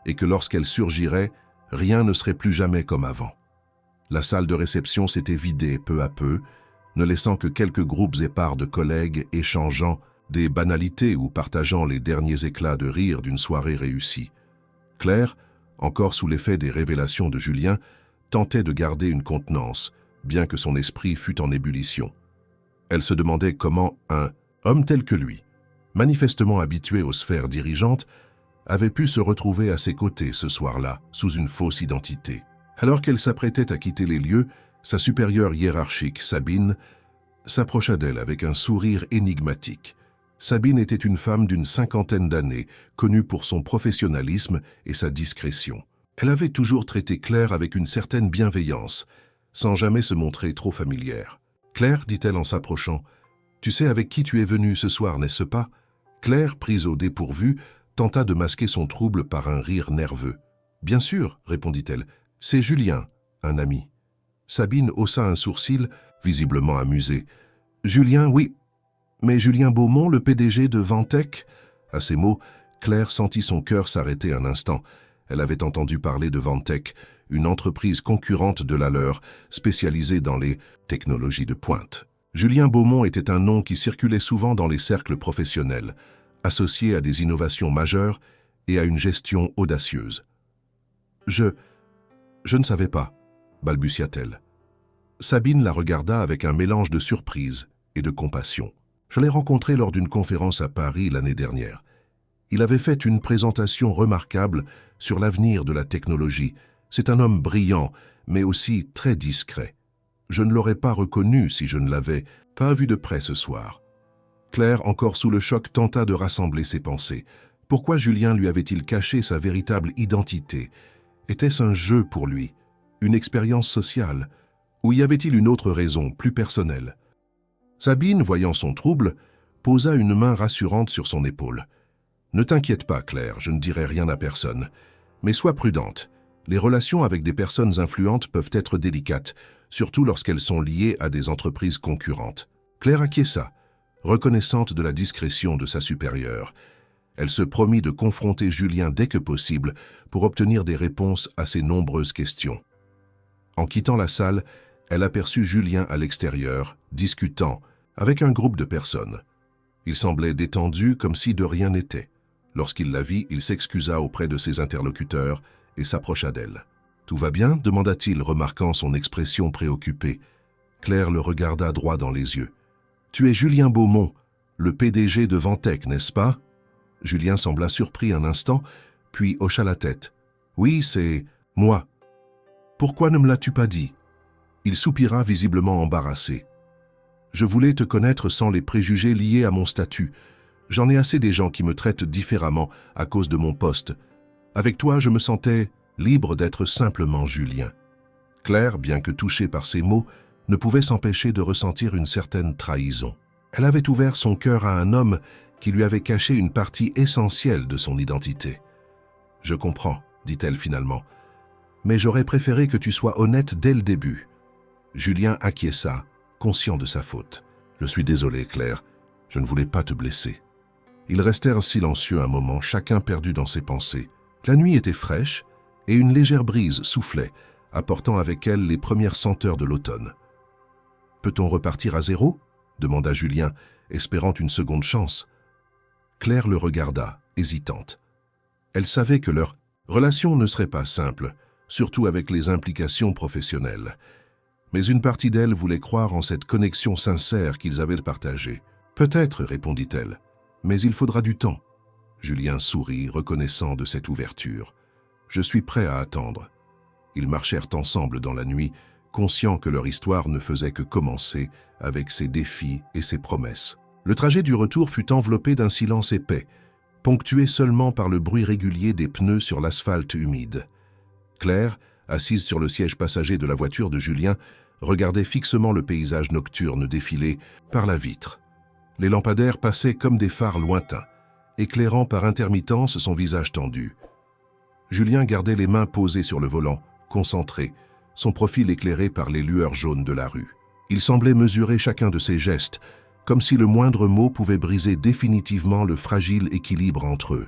et que lorsqu'elle surgirait, rien ne serait plus jamais comme avant. La salle de réception s'était vidée peu à peu, ne laissant que quelques groupes épars de collègues échangeant des banalités ou partageant les derniers éclats de rire d'une soirée réussie. Claire, encore sous l'effet des révélations de Julien, tentait de garder une contenance, bien que son esprit fût en ébullition. Elle se demandait comment un homme tel que lui, manifestement habitué aux sphères dirigeantes, avait pu se retrouver à ses côtés ce soir-là, sous une fausse identité. Alors qu'elle s'apprêtait à quitter les lieux, sa supérieure hiérarchique, Sabine, s'approcha d'elle avec un sourire énigmatique. Sabine était une femme d'une 50aine d'années, connue pour son professionnalisme et sa discrétion. Elle avait toujours traité Claire avec une certaine bienveillance, sans jamais se montrer trop familière. « Claire, dit-elle en s'approchant, tu sais avec qui tu es venue ce soir, n'est-ce pas ?» Claire, prise au dépourvu, tenta de masquer son trouble par un rire nerveux. « Bien sûr, répondit-elle, c'est Julien, un ami. » Sabine haussa un sourcil, visiblement amusé. « Julien, oui. Mais Julien Beaumont, le PDG de Vantec ?» À ces mots, Claire sentit son cœur s'arrêter un instant. Elle avait entendu parler de Vantec, une entreprise concurrente de la leur, spécialisée dans les technologies de pointe. Julien Beaumont était un nom qui circulait souvent dans les cercles professionnels, associé à des innovations majeures et à une gestion audacieuse. « Je ne savais pas », balbutia-t-elle. Sabine la regarda avec un mélange de surprise et de compassion. « Je l'ai rencontré lors d'une conférence à Paris l'année dernière. Il avait fait une présentation remarquable sur l'avenir de la technologie. C'est un homme brillant, mais aussi très discret. Je ne l'aurais pas reconnu si je ne l'avais pas vu de près ce soir. » Claire, encore sous le choc, tenta de rassembler ses pensées. Pourquoi Julien lui avait-il caché sa véritable identité? Était-ce un jeu pour lui? Une expérience sociale? Ou y avait-il une autre raison, plus personnelle? Sabine, voyant son trouble, posa une main rassurante sur son épaule. « Ne t'inquiète pas, Claire, je ne dirai rien à personne. Mais sois prudente. Les relations avec des personnes influentes peuvent être délicates, surtout lorsqu'elles sont liées à des entreprises concurrentes. » Claire acquiesça, reconnaissante de la discrétion de sa supérieure. Elle se promit de confronter Julien dès que possible pour obtenir des réponses à ses nombreuses questions. En quittant la salle, elle aperçut Julien à l'extérieur, discutant, avec un groupe de personnes. Il semblait détendu comme si de rien n'était. Lorsqu'il la vit, il s'excusa auprès de ses interlocuteurs et s'approcha d'elle. « Tout va bien ?» demanda-t-il, remarquant son expression préoccupée. Claire le regarda droit dans les yeux. « Tu es Julien Beaumont, le PDG de Vantec, n'est-ce pas ?» Julien sembla surpris un instant, puis hocha la tête. « Oui, c'est moi. Pourquoi ne me l'as-tu pas dit ?» Il soupira visiblement embarrassé. « Je voulais te connaître sans les préjugés liés à mon statut. J'en ai assez des gens qui me traitent différemment à cause de mon poste. Avec toi, je me sentais libre d'être simplement Julien. » Claire, bien que touchée par ces mots, ne pouvait s'empêcher de ressentir une certaine trahison. Elle avait ouvert son cœur à un homme qui lui avait caché une partie essentielle de son identité. « Je comprends, » dit-elle finalement, « mais j'aurais préféré que tu sois honnête dès le début. » Julien acquiesça, conscient de sa faute. « Je suis désolé, Claire, je ne voulais pas te blesser. » Ils restèrent silencieux un moment, chacun perdu dans ses pensées. La nuit était fraîche et une légère brise soufflait, apportant avec elle les premières senteurs de l'automne. « Peut-on repartir à zéro ?» demanda Julien, espérant une seconde chance. Claire le regarda, hésitante. Elle savait que leur relation ne serait pas simple, surtout avec les implications professionnelles. Mais une partie d'elle voulait croire en cette connexion sincère qu'ils avaient partagée. « Peut-être, répondit-elle, mais il faudra du temps. » Julien sourit, reconnaissant de cette ouverture. « Je suis prêt à attendre. » Ils marchèrent ensemble dans la nuit, conscients que leur histoire ne faisait que commencer avec ses défis et ses promesses. Le trajet du retour fut enveloppé d'un silence épais, ponctué seulement par le bruit régulier des pneus sur l'asphalte humide. Claire, assise sur le siège passager de la voiture de Julien, regardait fixement le paysage nocturne défiler par la vitre. Les lampadaires passaient comme des phares lointains, éclairant par intermittence son visage tendu. Julien gardait les mains posées sur le volant, concentré, son profil éclairé par les lueurs jaunes de la rue. Il semblait mesurer chacun de ses gestes, comme si le moindre mot pouvait briser définitivement le fragile équilibre entre eux.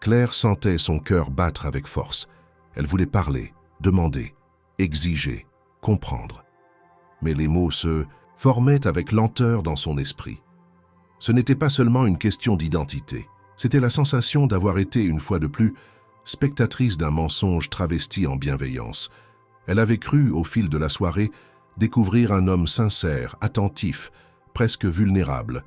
Claire sentait son cœur battre avec force. Elle voulait parler, demander, exiger, comprendre. Mais les mots se formaient avec lenteur dans son esprit. Ce n'était pas seulement une question d'identité, c'était la sensation d'avoir été, une fois de plus, spectatrice d'un mensonge travesti en bienveillance. Elle avait cru, au fil de la soirée, découvrir un homme sincère, attentif, presque vulnérable.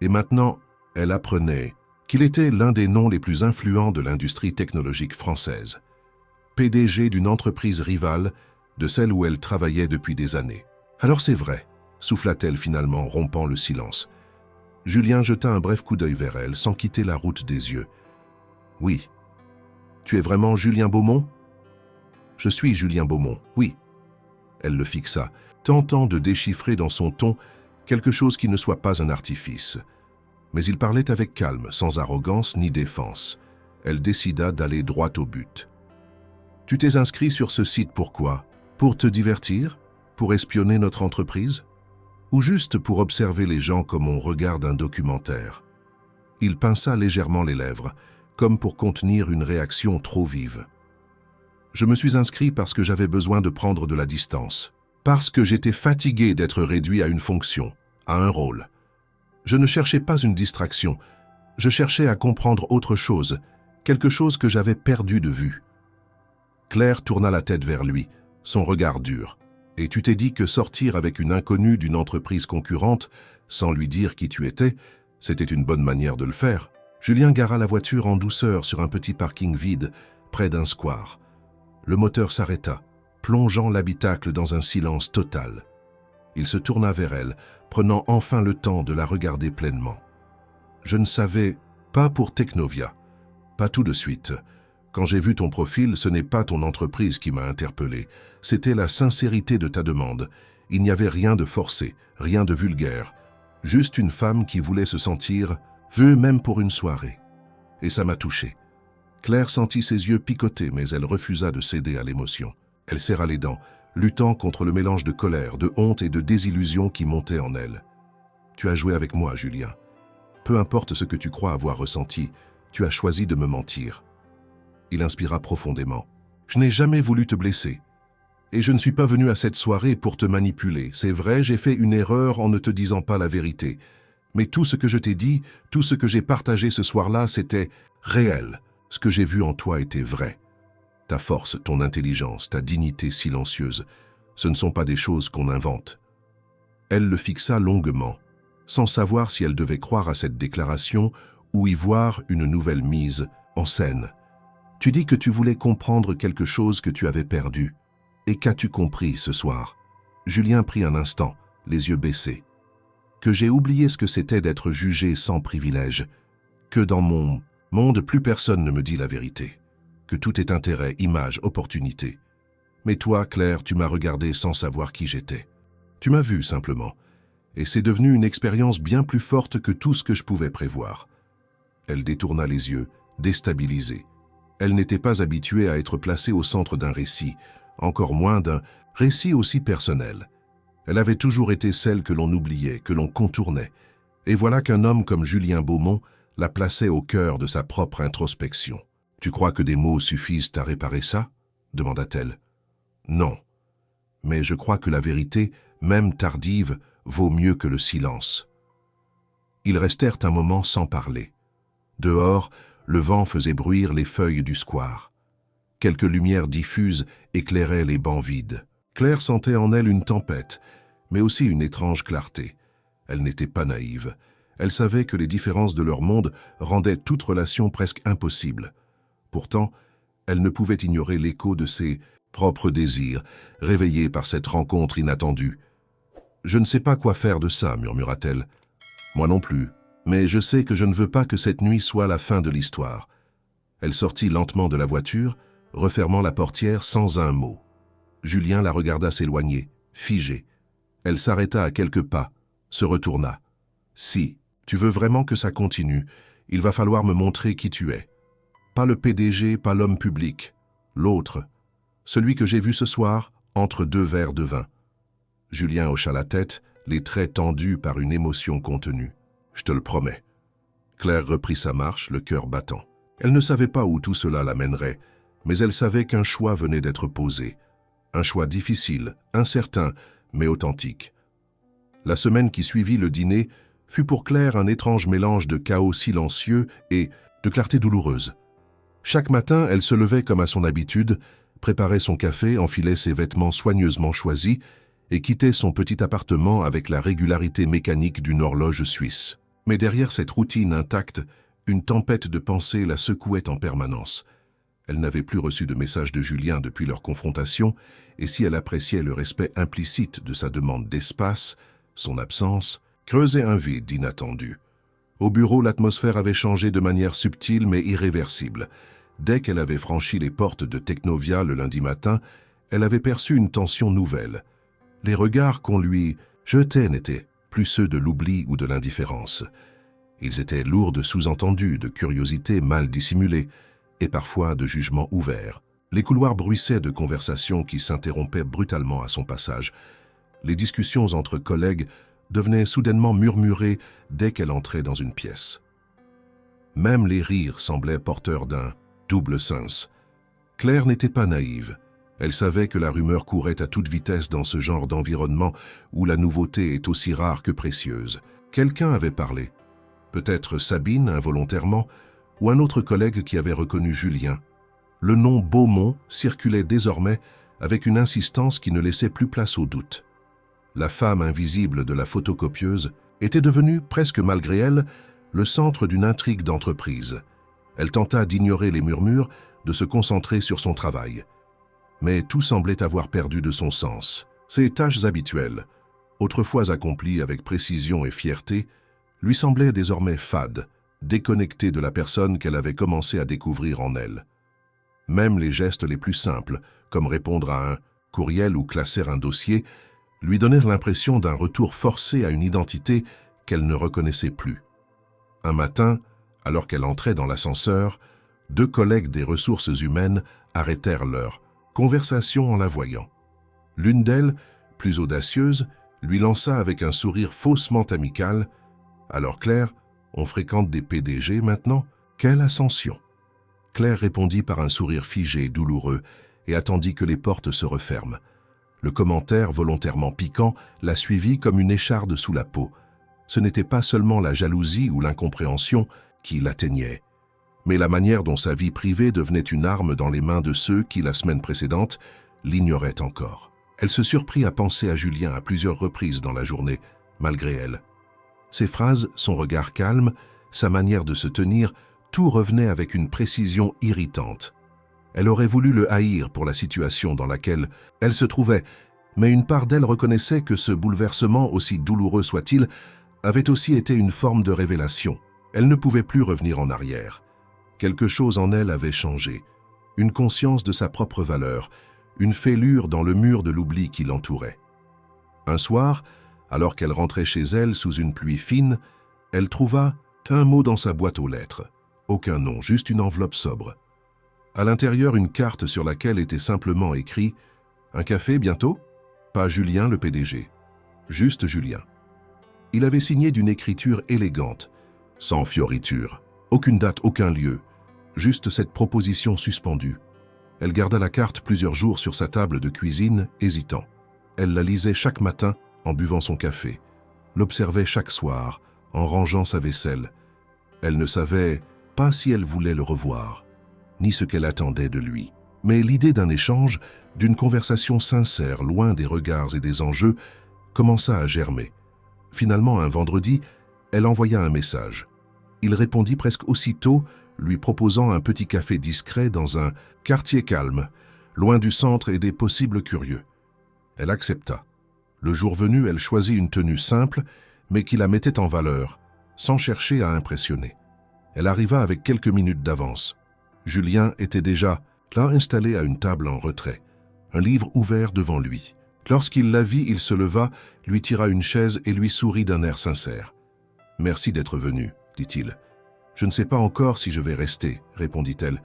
Et maintenant, elle apprenait qu'il était l'un des noms les plus influents de l'industrie technologique française. PDG d'une entreprise rivale, de celle où elle travaillait depuis des années. « Alors c'est vrai », souffla-t-elle finalement, rompant le silence. Julien jeta un bref coup d'œil vers elle, sans quitter la route des yeux. « Oui. Tu es vraiment Julien Beaumont ?»« Je suis Julien Beaumont, oui. » Elle le fixa, tentant de déchiffrer dans son ton quelque chose qui ne soit pas un artifice. Mais il parlait avec calme, sans arrogance ni défense. Elle décida d'aller droit au but. « Tu t'es inscrit sur ce site pourquoi? Pour te divertir? Pour espionner notre entreprise? Ou juste pour observer les gens comme on regarde un documentaire ?» Il pinça légèrement les lèvres, comme pour contenir une réaction trop vive. « Je me suis inscrit parce que j'avais besoin de prendre de la distance. Parce que j'étais fatigué d'être réduit à une fonction, à un rôle. Je ne cherchais pas une distraction, je cherchais à comprendre autre chose, quelque chose que j'avais perdu de vue. » Claire tourna la tête vers lui, son regard dur. « Et tu t'es dit que sortir avec une inconnue d'une entreprise concurrente, sans lui dire qui tu étais, c'était une bonne manière de le faire. » Julien gara la voiture en douceur sur un petit parking vide, près d'un square. Le moteur s'arrêta, plongeant l'habitacle dans un silence total. Il se tourna vers elle, prenant enfin le temps de la regarder pleinement. « Je ne savais pas pour Technovia, pas tout de suite. Quand j'ai vu ton profil, ce n'est pas ton entreprise qui m'a interpellé. C'était la sincérité de ta demande. Il n'y avait rien de forcé, rien de vulgaire. Juste une femme qui voulait se sentir vue même pour une soirée. Et ça m'a touché. » Claire sentit ses yeux picoter, mais elle refusa de céder à l'émotion. Elle serra les dents, luttant contre le mélange de colère, de honte et de désillusion qui montait en elle. « Tu as joué avec moi, Julien. Peu importe ce que tu crois avoir ressenti, tu as choisi de me mentir. » Il inspira profondément. « Je n'ai jamais voulu te blesser. Et je ne suis pas venu à cette soirée pour te manipuler. C'est vrai, j'ai fait une erreur en ne te disant pas la vérité. Mais tout ce que je t'ai dit, tout ce que j'ai partagé ce soir-là, c'était réel. Ce que j'ai vu en toi était vrai. Ta force, ton intelligence, ta dignité silencieuse, ce ne sont pas des choses qu'on invente. » Elle le fixa longuement, sans savoir si elle devait croire à cette déclaration ou y voir une nouvelle mise en scène. « Tu dis que tu voulais comprendre quelque chose que tu avais perdu. Et qu'as-tu compris ce soir ?» Julien prit un instant, les yeux baissés. « Que j'ai oublié ce que c'était d'être jugé sans privilège. Que dans mon monde, plus personne ne me dit la vérité. Que tout est intérêt, image, opportunité. Mais toi, Claire, tu m'as regardé sans savoir qui j'étais. Tu m'as vu simplement. Et c'est devenu une expérience bien plus forte que tout ce que je pouvais prévoir. » Elle détourna les yeux, déstabilisée. Elle n'était pas habituée à être placée au centre d'un récit, encore moins d'un récit aussi personnel. Elle avait toujours été celle que l'on oubliait, que l'on contournait. Et voilà qu'un homme comme Julien Beaumont la plaçait au cœur de sa propre introspection. Tu crois que des mots suffisent à réparer ça? Demanda-t-elle. Non, mais je crois que la vérité, même tardive, vaut mieux que le silence. Ils restèrent un moment sans parler. Dehors, le vent faisait bruire les feuilles du square. Quelques lumières diffuses éclairaient les bancs vides. Claire sentait en elle une tempête, mais aussi une étrange clarté. Elle n'était pas naïve. Elle savait que les différences de leur monde rendaient toute relation presque impossible. Pourtant, elle ne pouvait ignorer l'écho de ses propres désirs, réveillés par cette rencontre inattendue. « Je ne sais pas quoi faire de ça, » murmura-t-elle. « Moi non plus, mais je sais que je ne veux pas que cette nuit soit la fin de l'histoire. » Elle sortit lentement de la voiture, refermant la portière sans un mot. Julien la regarda s'éloigner, figée. Elle s'arrêta à quelques pas, se retourna. « Si, tu veux vraiment que ça continue, il va falloir me montrer qui tu es. Pas le PDG, pas l'homme public. L'autre, celui que j'ai vu ce soir, entre deux verres de vin. » Julien hocha la tête, les traits tendus par une émotion contenue. « Je te le promets. » Claire reprit sa marche, le cœur battant. Elle ne savait pas où tout cela l'amènerait, mais elle savait qu'un choix venait d'être posé. Un choix difficile, incertain, mais authentique. La semaine qui suivit le dîner fut pour Claire un étrange mélange de chaos silencieux et de clarté douloureuse. Chaque matin, elle se levait comme à son habitude, préparait son café, enfilait ses vêtements soigneusement choisis et quittait son petit appartement avec la régularité mécanique d'une horloge suisse. Mais derrière cette routine intacte, une tempête de pensées la secouait en permanence. Elle n'avait plus reçu de message de Julien depuis leur confrontation, et si elle appréciait le respect implicite de sa demande d'espace, son absence creusait un vide inattendu. Au bureau, l'atmosphère avait changé de manière subtile mais irréversible. Dès qu'elle avait franchi les portes de Technovia le lundi matin, elle avait perçu une tension nouvelle. Les regards qu'on lui jetait n'étaient plus ceux de l'oubli ou de l'indifférence. Ils étaient lourds de sous-entendus, de curiosité mal dissimulée, et parfois de jugements ouverts. Les couloirs bruissaient de conversations qui s'interrompaient brutalement à son passage. Les discussions entre collègues devenaient soudainement murmurées dès qu'elle entrait dans une pièce. Même les rires semblaient porteurs d'un double sens. Claire n'était pas naïve. Elle savait que la rumeur courait à toute vitesse dans ce genre d'environnement où la nouveauté est aussi rare que précieuse. Quelqu'un avait parlé. Peut-être Sabine, involontairement, ou un autre collègue qui avait reconnu Julien. Le nom Beaumont circulait désormais avec une insistance qui ne laissait plus place au doute. La femme invisible de la photocopieuse était devenue, presque malgré elle, le centre d'une intrigue d'entreprise. Elle tenta d'ignorer les murmures, de se concentrer sur son travail. Mais tout semblait avoir perdu de son sens. Ses tâches habituelles, autrefois accomplies avec précision et fierté, lui semblaient désormais fades, déconnectées de la personne qu'elle avait commencé à découvrir en elle. Même les gestes les plus simples, comme répondre à un courriel ou classer un dossier, lui donnèrent l'impression d'un retour forcé à une identité qu'elle ne reconnaissait plus. Un matin, alors qu'elle entrait dans l'ascenseur, deux collègues des ressources humaines arrêtèrent leur conversation en la voyant. L'une d'elles, plus audacieuse, lui lança avec un sourire faussement amical « Alors Claire, on fréquente des PDG maintenant? Quelle ascension ?» Claire répondit par un sourire figé, douloureux, et attendit que les portes se referment. Le commentaire, volontairement piquant, la suivit comme une écharde sous la peau. Ce n'était pas seulement la jalousie ou l'incompréhension qui l'atteignaient, mais la manière dont sa vie privée devenait une arme dans les mains de ceux qui, la semaine précédente, l'ignoraient encore. Elle se surprit à penser à Julien à plusieurs reprises dans la journée, malgré elle. Ses phrases, son regard calme, sa manière de se tenir, tout revenait avec une précision irritante. Elle aurait voulu le haïr pour la situation dans laquelle elle se trouvait, mais une part d'elle reconnaissait que ce bouleversement, aussi douloureux soit-il, avait aussi été une forme de révélation. Elle ne pouvait plus revenir en arrière. Quelque chose en elle avait changé, une conscience de sa propre valeur, une fêlure dans le mur de l'oubli qui l'entourait. Un soir, alors qu'elle rentrait chez elle sous une pluie fine, elle trouva un mot dans sa boîte aux lettres. Aucun nom, juste une enveloppe sobre. À l'intérieur, une carte sur laquelle était simplement écrit « Un café bientôt ?» Pas Julien le PDG, juste Julien. Il avait signé d'une écriture élégante, sans fioriture, aucune date, aucun lieu, Juste cette proposition suspendue. Elle garda la carte plusieurs jours sur sa table de cuisine, hésitant. Elle la lisait chaque matin en buvant son café, l'observait chaque soir en rangeant sa vaisselle. Elle ne savait pas si elle voulait le revoir, ni ce qu'elle attendait de lui. Mais l'idée d'un échange, d'une conversation sincère, loin des regards et des enjeux, commença à germer. Finalement, un vendredi, elle envoya un message. Il répondit presque aussitôt, lui proposant un petit café discret dans un quartier calme, loin du centre et des possibles curieux. Elle accepta. Le jour venu, elle choisit une tenue simple, mais qui la mettait en valeur, sans chercher à impressionner. Elle arriva avec quelques minutes d'avance. Julien était déjà là installé à une table en retrait, un livre ouvert devant lui. Lorsqu'il la vit, il se leva, lui tira une chaise et lui sourit d'un air sincère. « Merci d'être venu, dit-il. « Je ne sais pas encore si je vais rester, répondit-elle,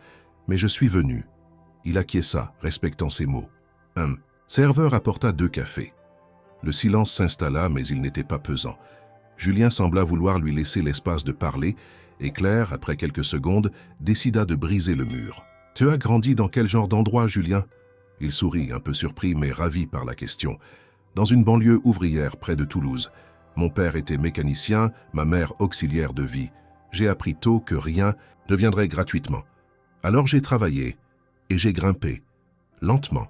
mais je suis venu. » Il acquiesça, respectant ses mots. Un serveur apporta 2 cafés. Le silence s'installa, mais il n'était pas pesant. Julien sembla vouloir lui laisser l'espace de parler, et Claire, après quelques secondes, décida de briser le mur. « Tu as grandi dans quel genre d'endroit, Julien ?» Il sourit, un peu surpris, mais ravi par la question. « Dans une banlieue ouvrière près de Toulouse. Mon père était mécanicien, ma mère auxiliaire de vie. J'ai appris tôt que rien ne viendrait gratuitement. Alors j'ai travaillé, et j'ai grimpé, lentement. »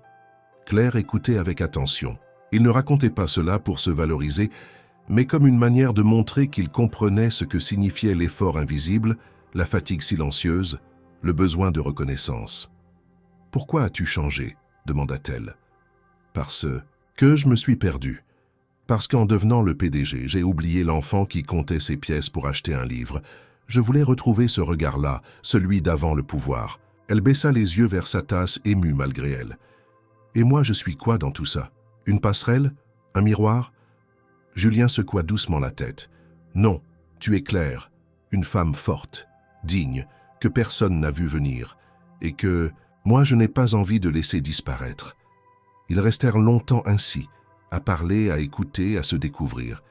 Claire écoutait avec attention. Il ne racontait pas cela pour se valoriser, mais comme une manière de montrer qu'il comprenait ce que signifiait l'effort invisible, la fatigue silencieuse, le besoin de reconnaissance. « Pourquoi as-tu changé ?» demanda-t-elle. « Parce que je me suis perdu. Parce qu'en devenant le PDG, j'ai oublié l'enfant qui comptait ses pièces pour acheter un livre. Je voulais retrouver ce regard-là, celui d'avant le pouvoir. » Elle baissa les yeux vers sa tasse, émue malgré elle. « Et moi, je suis quoi dans tout ça? Une passerelle? Un miroir ?» Julien secoua doucement la tête. « Non, tu es Claire, une femme forte, digne, que personne n'a vu venir, et que moi je n'ai pas envie de laisser disparaître. » Ils restèrent longtemps ainsi, à parler, à écouter, à se découvrir.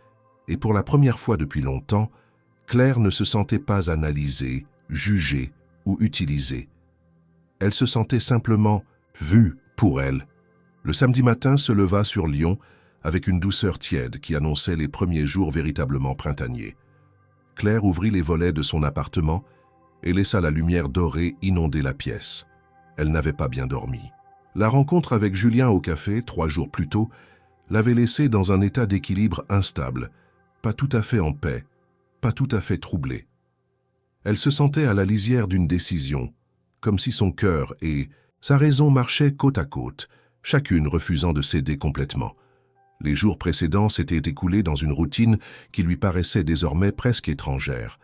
Et pour la première fois depuis longtemps, Claire ne se sentait pas analysée, jugée ou utilisée. Elle se sentait simplement vue pour elle. Le samedi matin se leva sur Lyon avec une douceur tiède qui annonçait les premiers jours véritablement printaniers. Claire ouvrit les volets de son appartement et laissa la lumière dorée inonder la pièce. Elle n'avait pas bien dormi. La rencontre avec Julien au café, 3 jours plus tôt, l'avait laissée dans un état d'équilibre instable, pas tout à fait en paix, pas tout à fait troublée. Elle se sentait à la lisière d'une décision, comme si son cœur et sa raison marchaient côte à côte, chacune refusant de céder complètement. Les jours précédents s'étaient écoulés dans une routine qui lui paraissait désormais presque étrangère.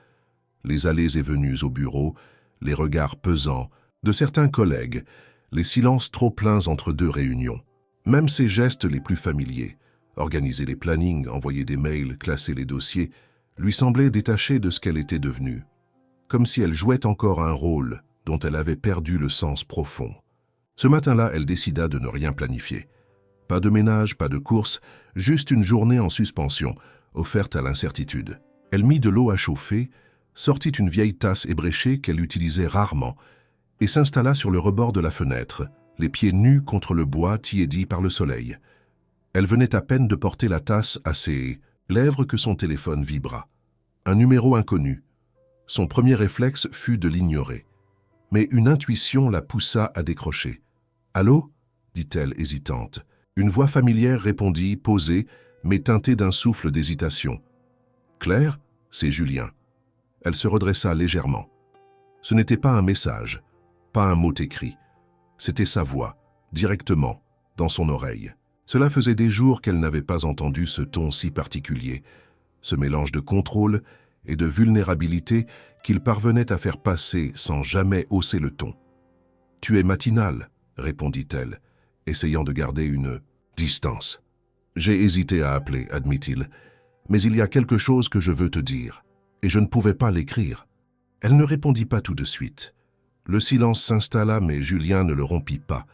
Les allées et venues au bureau, les regards pesants de certains collègues, les silences trop pleins entre 2 réunions. Même ses gestes les plus familiers, organiser les plannings, envoyer des mails, classer les dossiers, lui semblaient détachés de ce qu'elle était devenue, comme si elle jouait encore un rôle dont elle avait perdu le sens profond. Ce matin-là, elle décida de ne rien planifier. Pas de ménage, pas de course, juste une journée en suspension, offerte à l'incertitude. Elle mit de l'eau à chauffer, sortit une vieille tasse ébréchée qu'elle utilisait rarement et s'installa sur le rebord de la fenêtre, les pieds nus contre le bois tiédi par le soleil. Elle venait à peine de porter la tasse à ses lèvres que son téléphone vibra. Un numéro inconnu. Son premier réflexe fut de l'ignorer. Mais une intuition la poussa à décrocher. « Allô ?» dit-elle hésitante. Une voix familière répondit, posée, mais teintée d'un souffle d'hésitation. « Claire, c'est Julien. » Elle se redressa légèrement. Ce n'était pas un message, pas un mot écrit. C'était sa voix, directement, dans son oreille. Cela faisait des jours qu'elle n'avait pas entendu ce ton si particulier, ce mélange de contrôle et de vulnérabilité qu'il parvenait à faire passer sans jamais hausser le ton. « Tu es matinale, » répondit-elle, essayant de garder une distance. « J'ai hésité à appeler, admit-il, mais il y a quelque chose que je veux te dire, et je ne pouvais pas l'écrire. » Elle ne répondit pas tout de suite. Le silence s'installa, mais Julien ne le rompit pas.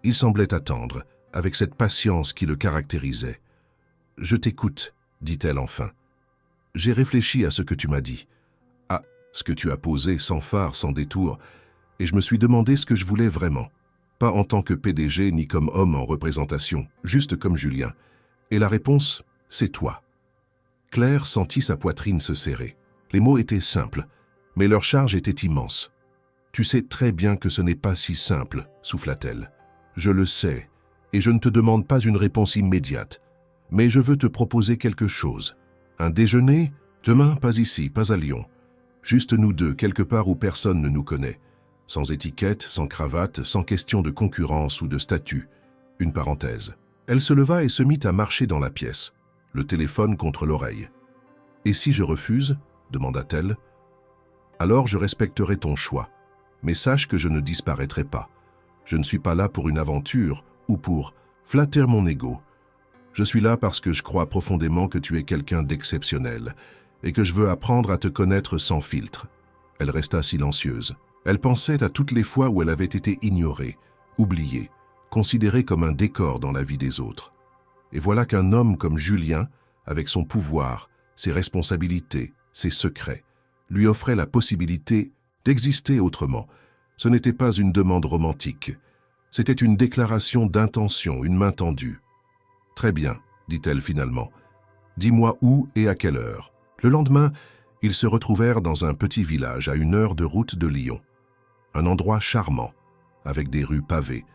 Il semblait attendre, avec cette patience qui le caractérisait. « Je t'écoute, » dit-elle enfin. « J'ai réfléchi à ce que tu m'as dit, à ce que tu as posé sans phare, sans détour. et je me suis demandé ce que je voulais vraiment. Pas en tant que PDG ni comme homme en représentation, juste comme Julien. Et la réponse, c'est toi. Claire sentit sa poitrine se serrer. Les mots étaient simples, mais leur charge était immense. « Tu sais très bien que ce n'est pas si simple, » souffla-t-elle. « Je le sais, et je ne te demande pas une réponse immédiate. Mais je veux te proposer quelque chose. Un déjeuner? Demain, pas ici, pas à Lyon. Juste nous deux, quelque part où personne ne nous connaît. Sans étiquette, sans cravate, sans question de concurrence ou de statut. Une parenthèse. » Elle se leva et se mit à marcher dans la pièce, le téléphone contre l'oreille. « Et si je refuse ?» demanda-t-elle. « Alors je respecterai ton choix. Mais sache que je ne disparaîtrai pas. Je ne suis pas là pour une aventure ou pour flatter mon ego. Je suis là parce que je crois profondément que tu es quelqu'un d'exceptionnel et que je veux apprendre à te connaître sans filtre. » Elle resta silencieuse. Elle pensait à toutes les fois où elle avait été ignorée, oubliée, considérée comme un décor dans la vie des autres. Et voilà qu'un homme comme Julien, avec son pouvoir, ses responsabilités, ses secrets, lui offrait la possibilité d'exister autrement. Ce n'était pas une demande romantique. C'était une déclaration d'intention, une main tendue. « Très bien, » dit-elle finalement. « Dis-moi où et à quelle heure. » Le lendemain, ils se retrouvèrent dans un petit village à 1 heure de route de Lyon. Un endroit charmant, avec des rues pavées,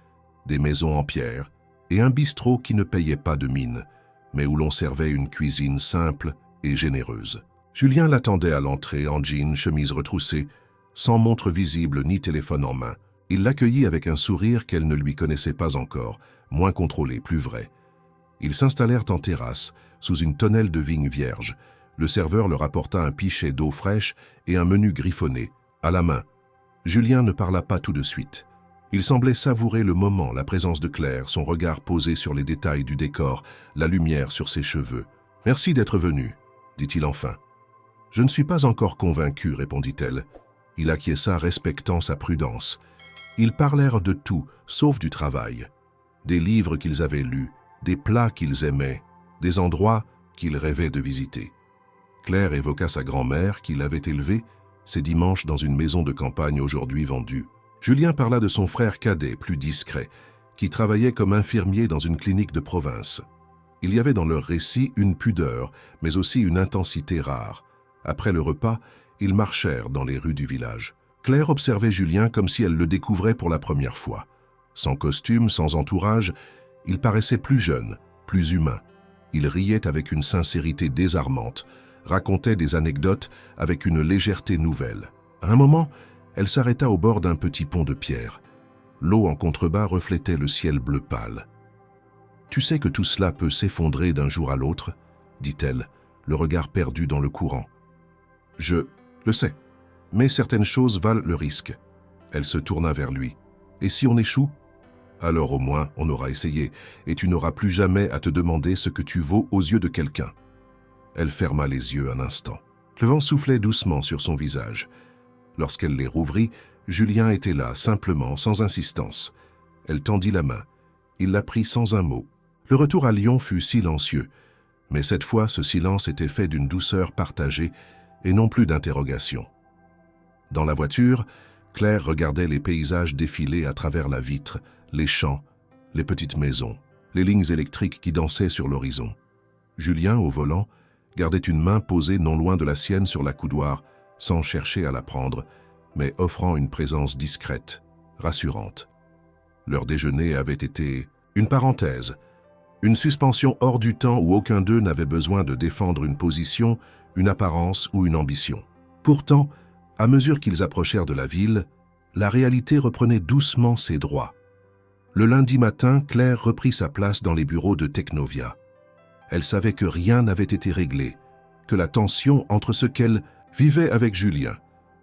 des maisons en pierre et un bistrot qui ne payait pas de mine, mais où l'on servait une cuisine simple et généreuse. Julien l'attendait à l'entrée en jean, chemise retroussée, sans montre visible ni téléphone en main. Il l'accueillit avec un sourire qu'elle ne lui connaissait pas encore, moins contrôlé, plus vrai. Ils s'installèrent en terrasse, sous une tonnelle de vigne vierge. Le serveur leur apporta un pichet d'eau fraîche et un menu griffonné, à la main. Julien ne parla pas tout de suite. Il semblait savourer le moment, la présence de Claire, son regard posé sur les détails du décor, la lumière sur ses cheveux. « Merci d'être venu, » dit-il enfin. « Je ne suis pas encore convaincu, » répondit-elle. Il acquiesça, respectant sa prudence. Ils parlèrent de tout, sauf du travail. Des livres qu'ils avaient lus, des plats qu'ils aimaient, des endroits qu'ils rêvaient de visiter. Claire évoqua sa grand-mère qui l'avait élevée, ses dimanches dans une maison de campagne aujourd'hui vendue. Julien parla de son frère cadet, plus discret, qui travaillait comme infirmier dans une clinique de province. Il y avait dans leur récit une pudeur, mais aussi une intensité rare. Après le repas, ils marchèrent dans les rues du village. Claire observait Julien comme si elle le découvrait pour la première fois. Sans costume, sans entourage, il paraissait plus jeune, plus humain. Il riait avec une sincérité désarmante, racontait des anecdotes avec une légèreté nouvelle. À un moment, elle s'arrêta au bord d'un petit pont de pierre. L'eau en contrebas reflétait le ciel bleu pâle. « Tu sais que tout cela peut s'effondrer d'un jour à l'autre » dit-elle, le regard perdu dans le courant. « Je le sais, mais certaines choses valent le risque. » Elle se tourna vers lui. « Et si on échoue ? Alors au moins on aura essayé, et tu n'auras plus jamais à te demander ce que tu vaux aux yeux de quelqu'un. » Elle ferma les yeux un instant. Le vent soufflait doucement sur son visage. Lorsqu'elle les rouvrit, Julien était là, simplement, sans insistance. Elle tendit la main. Il la prit sans un mot. Le retour à Lyon fut silencieux, mais cette fois ce silence était fait d'une douceur partagée et non plus d'interrogation. Dans la voiture, Claire regardait les paysages défiler à travers la vitre, les champs, les petites maisons, les lignes électriques qui dansaient sur l'horizon. Julien, au volant, gardait une main posée non loin de la sienne sur la coudoir, sans chercher à la prendre, mais offrant une présence discrète, rassurante. Leur déjeuner avait été une parenthèse, une suspension hors du temps où aucun d'eux n'avait besoin de défendre une position, une apparence ou une ambition. Pourtant, à mesure qu'ils approchèrent de la ville, la réalité reprenait doucement ses droits. Le lundi matin, Claire reprit sa place dans les bureaux de Technovia. Elle savait que rien n'avait été réglé, que la tension entre ce qu'elle vivait avec Julien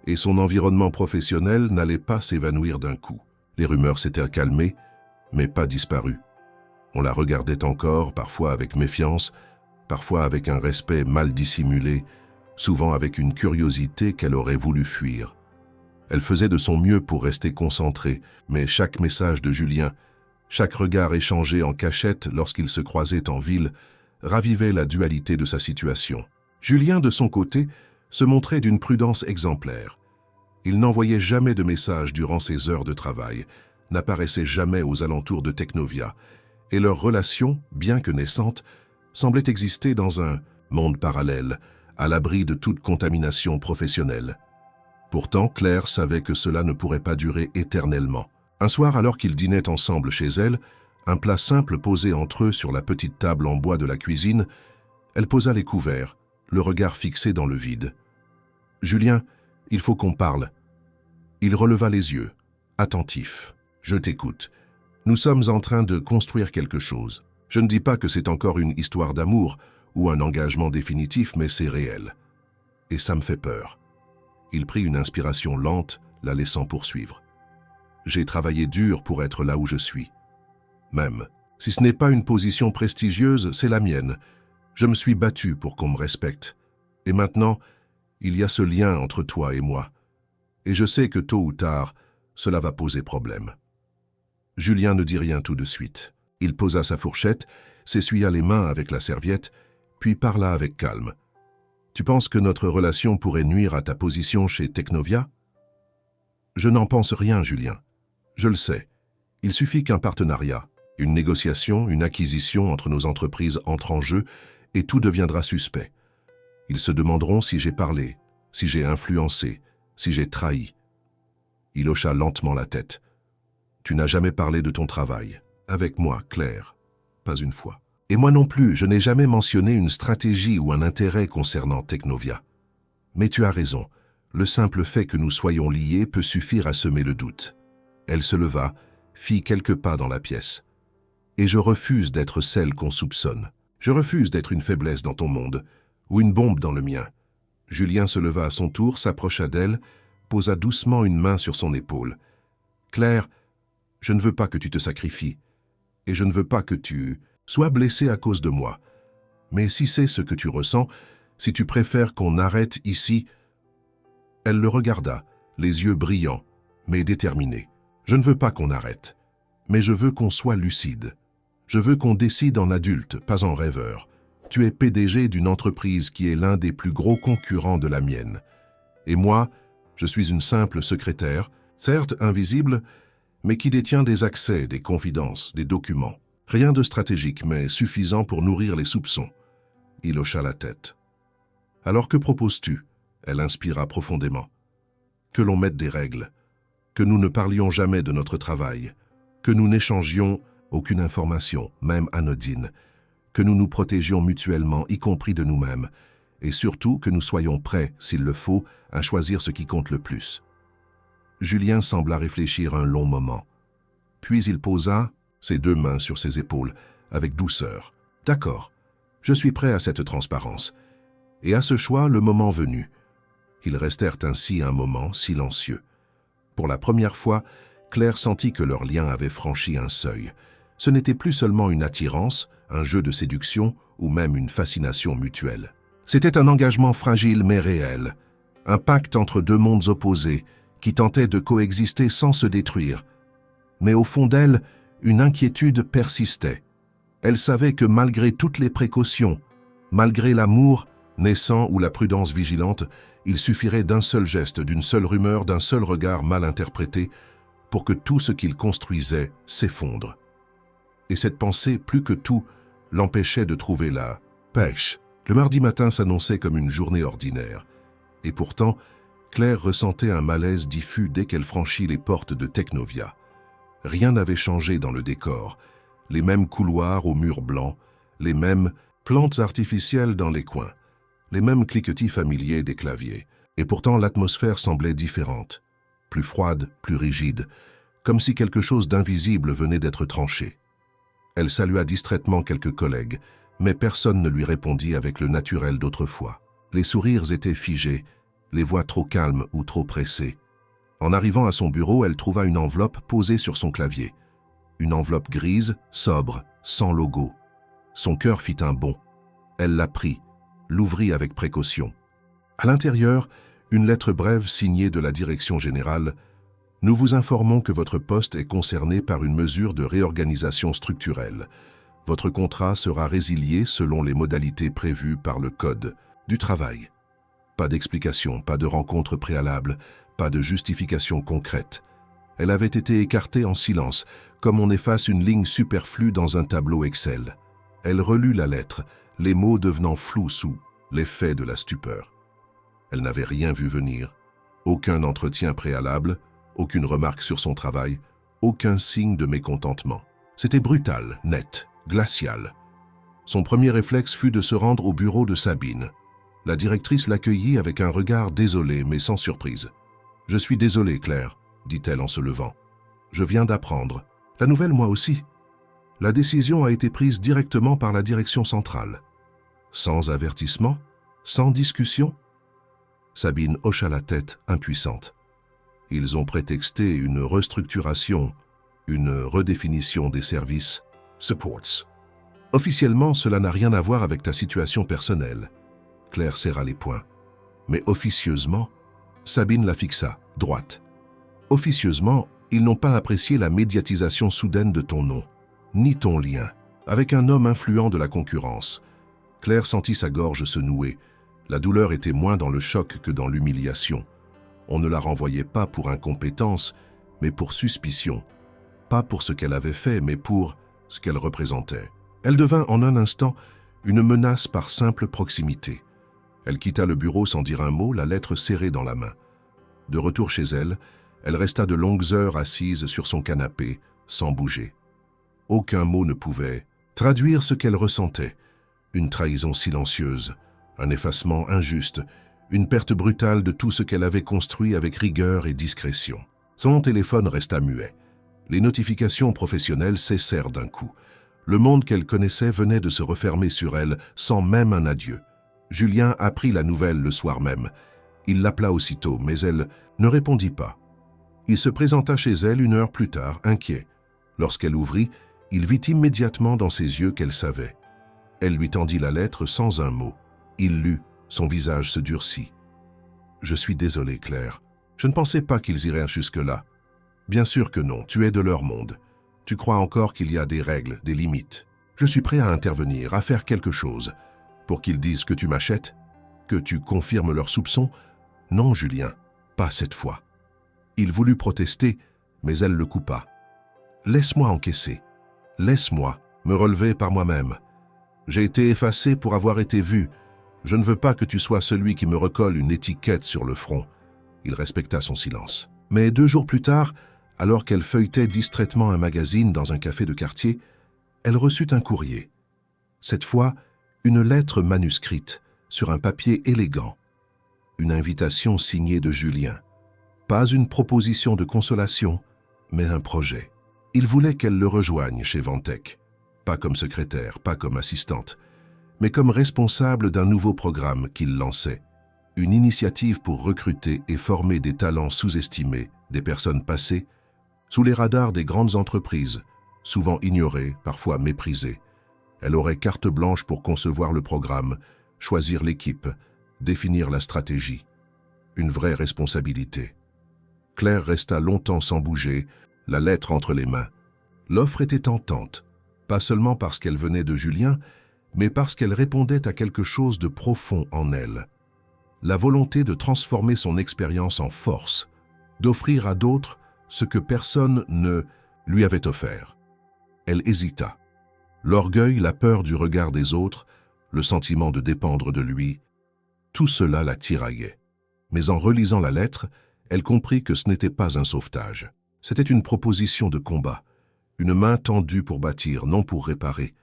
et son environnement professionnel n'allait pas s'évanouir d'un coup. Les rumeurs s'étaient calmées, mais pas disparues. On la regardait encore, parfois avec méfiance, parfois avec un respect mal dissimulé, souvent avec une curiosité qu'elle aurait voulu fuir. Elle faisait de son mieux pour rester concentrée, mais chaque message de Julien, chaque regard échangé en cachette lorsqu'ils se croisaient en ville, ravivait la dualité de sa situation. Julien, de son côté, se montrait d'une prudence exemplaire. Il n'envoyait jamais de messages durant ses heures de travail, n'apparaissait jamais aux alentours de Technovia, et leur relation, bien que naissante, semblait exister dans un monde parallèle, à l'abri de toute contamination professionnelle. Pourtant, Claire savait que cela ne pourrait pas durer éternellement. Un soir, alors qu'ils dînaient ensemble chez elle, un plat simple posé entre eux sur la petite table en bois de la cuisine, elle posa les couverts, le regard fixé dans le vide. « Julien, il faut qu'on parle. » Il releva les yeux, attentif. « Je t'écoute. Nous sommes en train de construire quelque chose. Je ne dis pas que c'est encore une histoire d'amour ou un engagement définitif, mais c'est réel. Et ça me fait peur. » Il prit une inspiration lente, la laissant poursuivre. « J'ai travaillé dur pour être là où je suis. Même, si ce n'est pas une position prestigieuse, c'est la mienne. Je me suis battu pour qu'on me respecte. Et maintenant, il y a ce lien entre toi et moi. Et je sais que tôt ou tard, cela va poser problème. » Julien ne dit rien tout de suite. Il posa sa fourchette, s'essuya les mains avec la serviette, puis parla avec calme. « Tu penses que notre relation pourrait nuire à ta position chez Technovia ?»« Je n'en pense rien, Julien. Je le sais. Il suffit qu'un partenariat, une négociation, une acquisition entre nos entreprises entrent en jeu et tout deviendra suspect. Ils se demanderont si j'ai parlé, si j'ai influencé, si j'ai trahi. » Il hocha lentement la tête. « Tu n'as jamais parlé de ton travail. Avec moi, Claire. Pas une fois. Et moi non plus, je n'ai jamais mentionné une stratégie ou un intérêt concernant Technovia. Mais tu as raison, le simple fait que nous soyons liés peut suffire à semer le doute. » Elle se leva, fit quelques pas dans la pièce. « Et je refuse d'être celle qu'on soupçonne. Je refuse d'être une faiblesse dans ton monde, ou une bombe dans le mien. » Julien se leva à son tour, s'approcha d'elle, posa doucement une main sur son épaule. « Claire, je ne veux pas que tu te sacrifies, et je ne veux pas que tu sois blessée à cause de moi. Mais si c'est ce que tu ressens, si tu préfères qu'on arrête ici... » Elle le regarda, les yeux brillants, mais déterminés. « Je ne veux pas qu'on arrête, mais je veux qu'on soit lucide. Je veux qu'on décide en adulte, pas en rêveur. Tu es PDG d'une entreprise qui est l'un des plus gros concurrents de la mienne. Et moi, je suis une simple secrétaire, certes invisible, mais qui détient des accès, des confidences, des documents. Rien de stratégique, mais suffisant pour nourrir les soupçons. » Il hocha la tête. « Alors que proposes-tu » Elle inspira profondément. « Que l'on mette des règles, que nous ne parlions jamais de notre travail, que nous n'échangions aucune information, même anodine, que nous nous protégions mutuellement, y compris de nous-mêmes, et surtout que nous soyons prêts, s'il le faut, à choisir ce qui compte le plus. » Julien sembla réfléchir un long moment. Puis il posa ses deux mains sur ses épaules, avec douceur. « D'accord, je suis prêt à cette transparence. » Et à ce choix, le moment venu. Ils restèrent ainsi un moment silencieux. Pour la première fois, Claire sentit que leur lien avait franchi un seuil. Ce n'était plus seulement une attirance, un jeu de séduction ou même une fascination mutuelle. C'était un engagement fragile mais réel, un pacte entre deux mondes opposés qui tentaient de coexister sans se détruire. Mais au fond d'elle, une inquiétude persistait. Elle savait que malgré toutes les précautions, malgré l'amour naissant ou la prudence vigilante, il suffirait d'un seul geste, d'une seule rumeur, d'un seul regard mal interprété pour que tout ce qu'il construisait s'effondre. Et cette pensée, plus que tout, l'empêchait de trouver la pêche. Le mardi matin s'annonçait comme une journée ordinaire. Et pourtant, Claire ressentait un malaise diffus dès qu'elle franchit les portes de Technovia. Rien n'avait changé dans le décor. Les mêmes couloirs aux murs blancs, les mêmes plantes artificielles dans les coins, les mêmes cliquetis familiers des claviers. Et pourtant, l'atmosphère semblait différente, plus froide, plus rigide, comme si quelque chose d'invisible venait d'être tranché. Elle salua distraitement quelques collègues, mais personne ne lui répondit avec le naturel d'autrefois. Les sourires étaient figés, les voix trop calmes ou trop pressées. En arrivant à son bureau, elle trouva une enveloppe posée sur son clavier. Une enveloppe grise, sobre, sans logo. Son cœur fit un bond. Elle la prit, l'ouvrit avec précaution. À l'intérieur, une lettre brève signée de la direction générale. « Nous vous informons que votre poste est concerné par une mesure de réorganisation structurelle. Votre contrat sera résilié selon les modalités prévues par le Code du travail. » Pas d'explication, pas de rencontre préalable, Pas de justification concrète. Elle avait été écartée en silence, comme on efface une ligne superflue dans un tableau Excel. Elle relut la lettre, les mots devenant flous sous l'effet de la stupeur. Elle n'avait rien vu venir. Aucun entretien préalable, aucune remarque sur son travail, aucun signe de mécontentement. C'était brutal, net, glacial. Son premier réflexe fut de se rendre au bureau de Sabine. La directrice l'accueillit avec un regard désolé, mais sans surprise. « Je suis désolée, Claire, » dit-elle en se levant. « Je viens d'apprendre. La nouvelle, moi aussi. La décision a été prise directement par la direction centrale. Sans avertissement, sans discussion. » Sabine hocha la tête, impuissante. Ils ont prétexté une restructuration, une redéfinition des services, supports. Officiellement, cela n'a rien à voir avec ta situation personnelle. Claire serra les poings. Mais officieusement, Sabine la fixa, droite. Officieusement, ils n'ont pas apprécié la médiatisation soudaine de ton nom, ni ton lien, avec un homme influent de la concurrence. Claire sentit sa gorge se nouer. La douleur était moins dans le choc que dans l'humiliation. On ne la renvoyait pas pour incompétence, mais pour suspicion. Pas pour ce qu'elle avait fait, mais pour ce qu'elle représentait. Elle devint en un instant une menace par simple proximité. Elle quitta le bureau sans dire un mot, la lettre serrée dans la main. De retour chez elle, elle resta de longues heures assise sur son canapé, sans bouger. Aucun mot ne pouvait traduire ce qu'elle ressentait. Une trahison silencieuse, un effacement injuste, une perte brutale de tout ce qu'elle avait construit avec rigueur et discrétion. Son téléphone resta muet. Les notifications professionnelles cessèrent d'un coup. Le monde qu'elle connaissait venait de se refermer sur elle, sans même un adieu. Julien apprit la nouvelle le soir même. Il l'appela aussitôt, mais elle ne répondit pas. Il se présenta chez elle 1 heure plus tard, inquiet. Lorsqu'elle ouvrit, il vit immédiatement dans ses yeux qu'elle savait. Elle lui tendit la lettre sans un mot. Il lut, son visage se durcit. « Je suis désolé, Claire. Je ne pensais pas qu'ils iraient jusque-là. Bien sûr que non, tu es de leur monde. Tu crois encore qu'il y a des règles, des limites. Je suis prêt à intervenir, à faire quelque chose. Pour qu'ils disent que tu m'achètes, que tu confirmes leurs soupçons. Non, Julien, pas cette fois. » Il voulut protester, mais elle le coupa. « Laisse-moi encaisser. Laisse-moi me relever par moi-même. J'ai été effacé pour avoir été vu. Je ne veux pas que tu sois celui qui me recolle une étiquette sur le front. » Il respecta son silence. Mais 2 jours plus tard, alors qu'elle feuilletait distraitement un magazine dans un café de quartier, elle reçut un courrier. Cette fois, une lettre manuscrite, sur un papier élégant. Une invitation signée de Julien. Pas une proposition de consolation, mais un projet. Il voulait qu'elle le rejoigne chez Ventec. Pas comme secrétaire, pas comme assistante, mais comme responsable d'un nouveau programme qu'il lançait. Une initiative pour recruter et former des talents sous-estimés, des personnes passées, sous les radars des grandes entreprises, souvent ignorées, parfois méprisées. Elle aurait carte blanche pour concevoir le programme, choisir l'équipe, définir la stratégie. Une vraie responsabilité. Claire resta longtemps sans bouger, la lettre entre les mains. L'offre était tentante, pas seulement parce qu'elle venait de Julien, mais parce qu'elle répondait à quelque chose de profond en elle. La volonté de transformer son expérience en force, d'offrir à d'autres ce que personne ne lui avait offert. Elle hésita. L'orgueil, la peur du regard des autres, le sentiment de dépendre de lui, tout cela la tiraillait. Mais en relisant la lettre, elle comprit que ce n'était pas un sauvetage. C'était une proposition de combat, une main tendue pour bâtir, non pour réparer.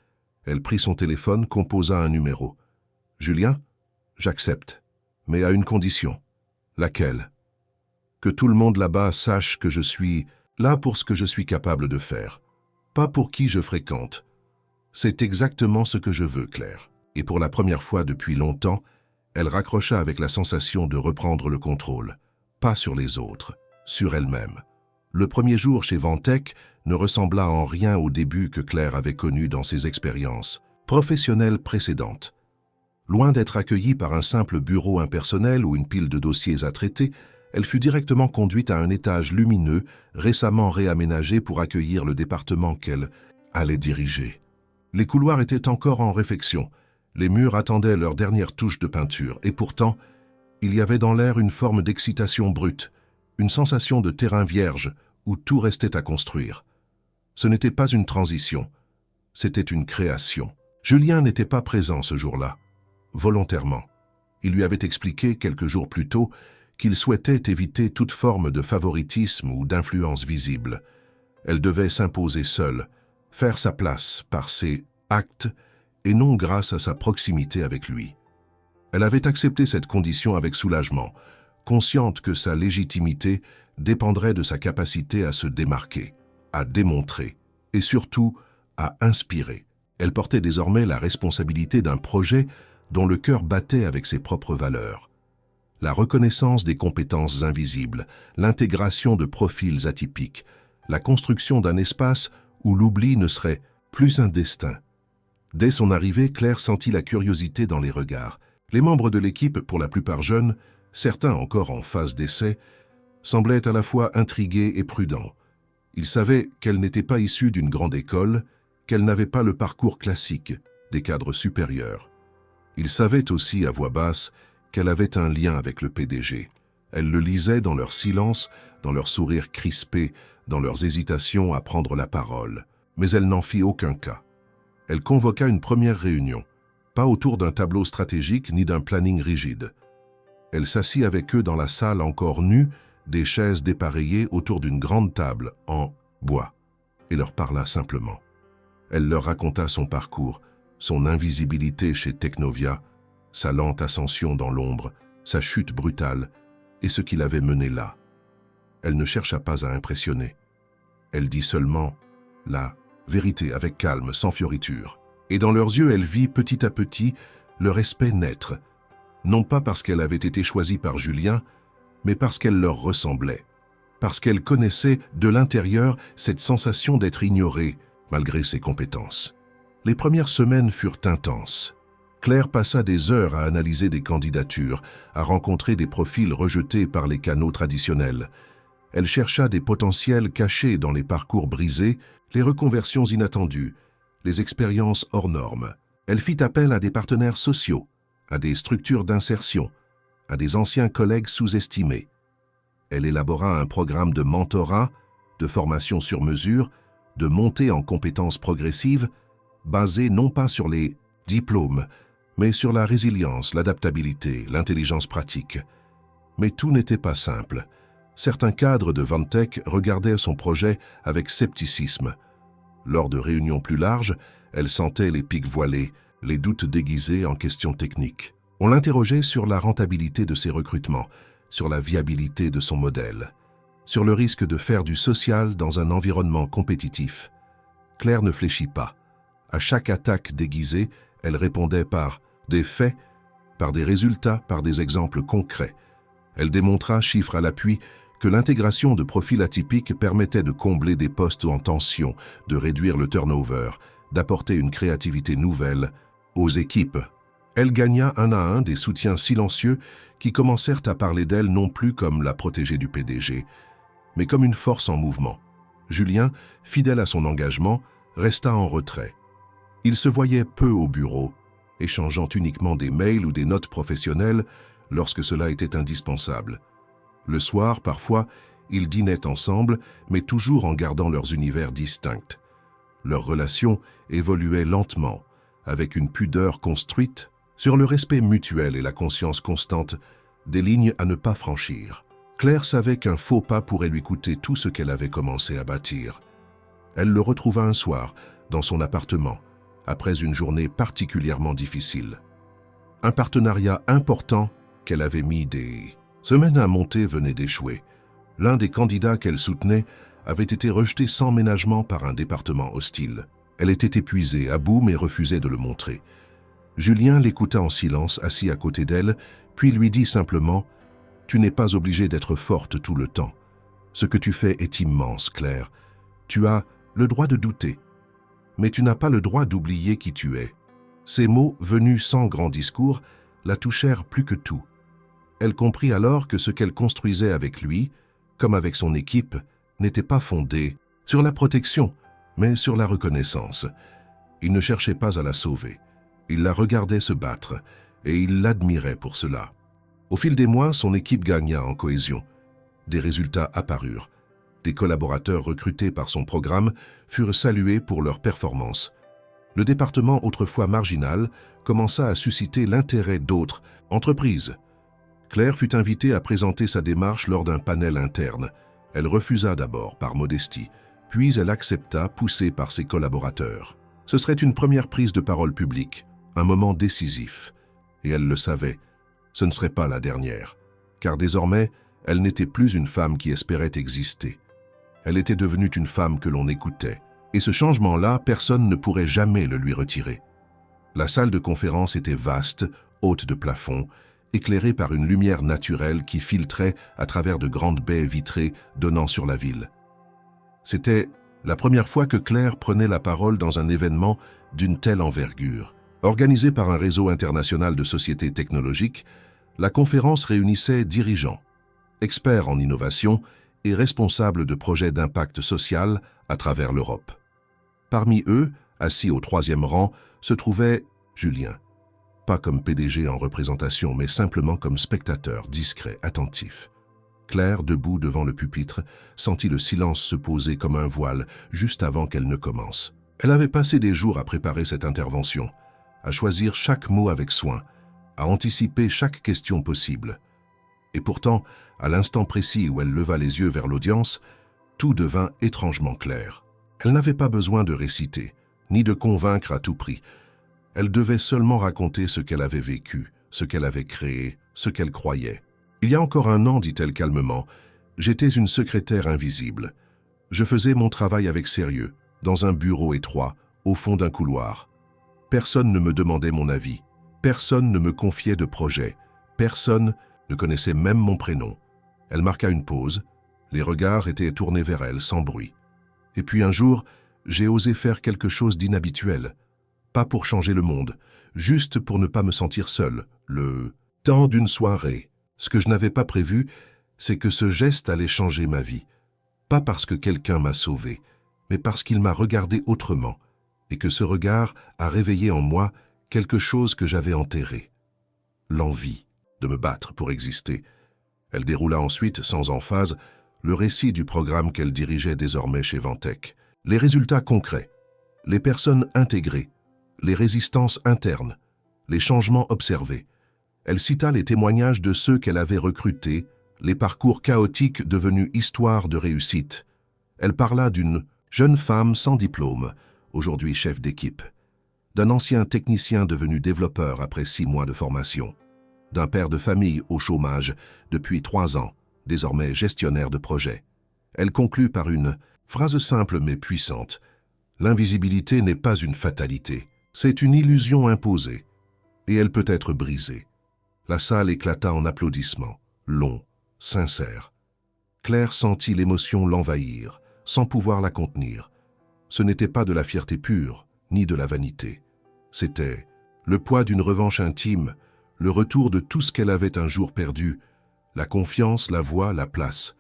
Elle prit son téléphone, composa un numéro. « Julien, j'accepte, mais à une condition. » « Laquelle ? » « Que tout le monde là-bas sache que je suis là pour ce que je suis capable de faire, pas pour qui je fréquente. C'est exactement ce que je veux, Claire. » Et pour la première fois depuis longtemps, elle raccrocha avec la sensation de reprendre le contrôle, pas sur les autres, sur elle-même. Le premier jour chez Ventec ne ressembla en rien au début que Claire avait connu dans ses expériences professionnelles précédentes. Loin d'être accueillie par un simple bureau impersonnel ou une pile de dossiers à traiter, elle fut directement conduite à un étage lumineux, récemment réaménagé pour accueillir le département qu'elle allait diriger. Les couloirs étaient encore en réfection, les murs attendaient leur dernière touche de peinture, et pourtant, il y avait dans l'air une forme d'excitation brute, une sensation de terrain vierge où tout restait à construire. Ce n'était pas une transition, c'était une création. Julien n'était pas présent ce jour-là, volontairement. Il lui avait expliqué quelques jours plus tôt qu'il souhaitait éviter toute forme de favoritisme ou d'influence visible. Elle devait s'imposer seule, faire sa place par ses actes et non grâce à sa proximité avec lui. Elle avait accepté cette condition avec soulagement, consciente que sa légitimité dépendrait de sa capacité à se démarquer, à démontrer et surtout à inspirer. Elle portait désormais la responsabilité d'un projet dont le cœur battait avec ses propres valeurs. La reconnaissance des compétences invisibles, l'intégration de profils atypiques, la construction d'un espace où l'oubli ne serait plus un destin. Dès son arrivée, Claire sentit la curiosité dans les regards. Les membres de l'équipe, pour la plupart jeunes, certains encore en phase d'essai, semblaient à la fois intrigués et prudents. Ils savaient qu'elle n'était pas issue d'une grande école, qu'elle n'avait pas le parcours classique des cadres supérieurs. Ils savaient aussi à voix basse qu'elle avait un lien avec le PDG. Elle le lisait dans leur silence, dans leurs sourires crispés, dans leurs hésitations à prendre la parole. Mais elle n'en fit aucun cas. Elle convoqua une première réunion, pas autour d'un tableau stratégique ni d'un planning rigide. Elle s'assit avec eux dans la salle encore nue, des chaises dépareillées autour d'une grande table en bois, et leur parla simplement. Elle leur raconta son parcours, son invisibilité chez Technovia, sa lente ascension dans l'ombre, sa chute brutale et ce qui l'avait menée là. Elle ne chercha pas à impressionner. Elle dit seulement la vérité avec calme, sans fioriture. Et dans leurs yeux, elle vit petit à petit le respect naître, non pas parce qu'elle avait été choisie par Julien, mais parce qu'elle leur ressemblait, parce qu'elle connaissait de l'intérieur cette sensation d'être ignorée malgré ses compétences. Les premières semaines furent intenses. Claire passa des heures à analyser des candidatures, à rencontrer des profils rejetés par les canaux traditionnels. Elle chercha des potentiels cachés dans les parcours brisés, les reconversions inattendues, les expériences hors normes. Elle fit appel à des partenaires sociaux, à des structures d'insertion, à des anciens collègues sous-estimés. Elle élabora un programme de mentorat, de formation sur mesure, de montée en compétences progressives, basé non pas sur les diplômes, mais sur la résilience, l'adaptabilité, l'intelligence pratique. Mais tout n'était pas simple. Certains cadres de Vantech regardaient son projet avec scepticisme. Lors de réunions plus larges, elle sentait les pics voilés, les doutes déguisés en questions techniques. On l'interrogeait sur la rentabilité de ses recrutements, sur la viabilité de son modèle, sur le risque de faire du social dans un environnement compétitif. Claire ne fléchit pas. À chaque attaque déguisée, elle répondait par des faits, par des résultats, par des exemples concrets. Elle démontra, chiffres à l'appui, que l'intégration de profils atypiques permettait de combler des postes en tension, de réduire le turnover, d'apporter une créativité nouvelle aux équipes. Elle gagna un à un des soutiens silencieux qui commencèrent à parler d'elle non plus comme la protégée du PDG, mais comme une force en mouvement. Julien, fidèle à son engagement, resta en retrait. Il se voyait peu au bureau, échangeant uniquement des mails ou des notes professionnelles lorsque cela était indispensable. Le soir, parfois, ils dînaient ensemble, mais toujours en gardant leurs univers distincts. Leur relation évoluait lentement, avec une pudeur construite sur le respect mutuel et la conscience constante des lignes à ne pas franchir. Claire savait qu'un faux pas pourrait lui coûter tout ce qu'elle avait commencé à bâtir. Elle le retrouva un soir, dans son appartement, après une journée particulièrement difficile. Un partenariat important qu'elle avait mis des semaines à monter venait d'échouer. L'un des candidats qu'elle soutenait avait été rejeté sans ménagement par un département hostile. Elle était épuisée, à bout, mais refusait de le montrer. Julien l'écouta en silence, assis à côté d'elle, puis lui dit simplement « Tu n'es pas obligée d'être forte tout le temps. Ce que tu fais est immense, Claire. Tu as le droit de douter, mais tu n'as pas le droit d'oublier qui tu es. » Ces mots, venus sans grand discours, la touchèrent plus que tout. Elle comprit alors que ce qu'elle construisait avec lui, comme avec son équipe, n'était pas fondé sur la protection, mais sur la reconnaissance. Il ne cherchait pas à la sauver. Il la regardait se battre, et il l'admirait pour cela. Au fil des mois, son équipe gagna en cohésion. Des résultats apparurent. Des collaborateurs recrutés par son programme furent salués pour leur performance. Le département autrefois marginal commença à susciter l'intérêt d'autres entreprises. Claire fut invitée à présenter sa démarche lors d'un panel interne. Elle refusa d'abord par modestie, puis elle accepta, poussée par ses collaborateurs. Ce serait une première prise de parole publique, un moment décisif. Et elle le savait, ce ne serait pas la dernière, car désormais, elle n'était plus une femme qui espérait exister. Elle était devenue une femme que l'on écoutait, et ce changement-là, personne ne pourrait jamais le lui retirer. La salle de conférence était vaste, haute de plafond, éclairée par une lumière naturelle qui filtrait à travers de grandes baies vitrées donnant sur la ville. C'était la première fois que Claire prenait la parole dans un événement d'une telle envergure. Organisée par un réseau international de sociétés technologiques, la conférence réunissait dirigeants, experts en innovation et responsables de projets d'impact social à travers l'Europe. Parmi eux, assis au 3e rang, se trouvait Julien. Pas comme PDG en représentation, mais simplement comme spectateur, discret, attentif. Claire, debout devant le pupitre, sentit le silence se poser comme un voile juste avant qu'elle ne commence. Elle avait passé des jours à préparer cette intervention, à choisir chaque mot avec soin, à anticiper chaque question possible. Et pourtant, à l'instant précis où elle leva les yeux vers l'audience, tout devint étrangement clair. Elle n'avait pas besoin de réciter, ni de convaincre à tout prix. Elle devait seulement raconter ce qu'elle avait vécu, ce qu'elle avait créé, ce qu'elle croyait. Il y a encore un an, dit-elle calmement, j'étais une secrétaire invisible. Je faisais mon travail avec sérieux, dans un bureau étroit, au fond d'un couloir. Personne ne me demandait mon avis. Personne ne me confiait de projet. Personne ne connaissait même mon prénom. Elle marqua une pause. Les regards étaient tournés vers elle, sans bruit. Et puis un jour, j'ai osé faire quelque chose d'inhabituel. Pas pour changer le monde, juste pour ne pas me sentir seule. Le temps d'une soirée. Ce que je n'avais pas prévu, c'est que ce geste allait changer ma vie. Pas parce que quelqu'un m'a sauvé, mais parce qu'il m'a regardé autrement, et que ce regard a réveillé en moi quelque chose que j'avais enterré. L'envie de me battre pour exister. Elle déroula ensuite, sans emphase, le récit du programme qu'elle dirigeait désormais chez Ventec. Les résultats concrets, les personnes intégrées, les résistances internes, les changements observés. Elle cita les témoignages de ceux qu'elle avait recrutés, les parcours chaotiques devenus histoire de réussite. Elle parla d'une jeune femme sans diplôme, aujourd'hui chef d'équipe, d'un ancien technicien devenu développeur après 6 mois de formation, d'un père de famille au chômage depuis 3 ans, désormais gestionnaire de projet. Elle conclut par une phrase simple mais puissante. L'invisibilité n'est pas une fatalité, c'est une illusion imposée, et elle peut être brisée. La salle éclata en applaudissements, longs, sincères. Claire sentit l'émotion l'envahir, sans pouvoir la contenir. Ce n'était pas de la fierté pure, ni de la vanité. C'était le poids d'une revanche intime, le retour de tout ce qu'elle avait un jour perdu, la confiance, la voix, la place.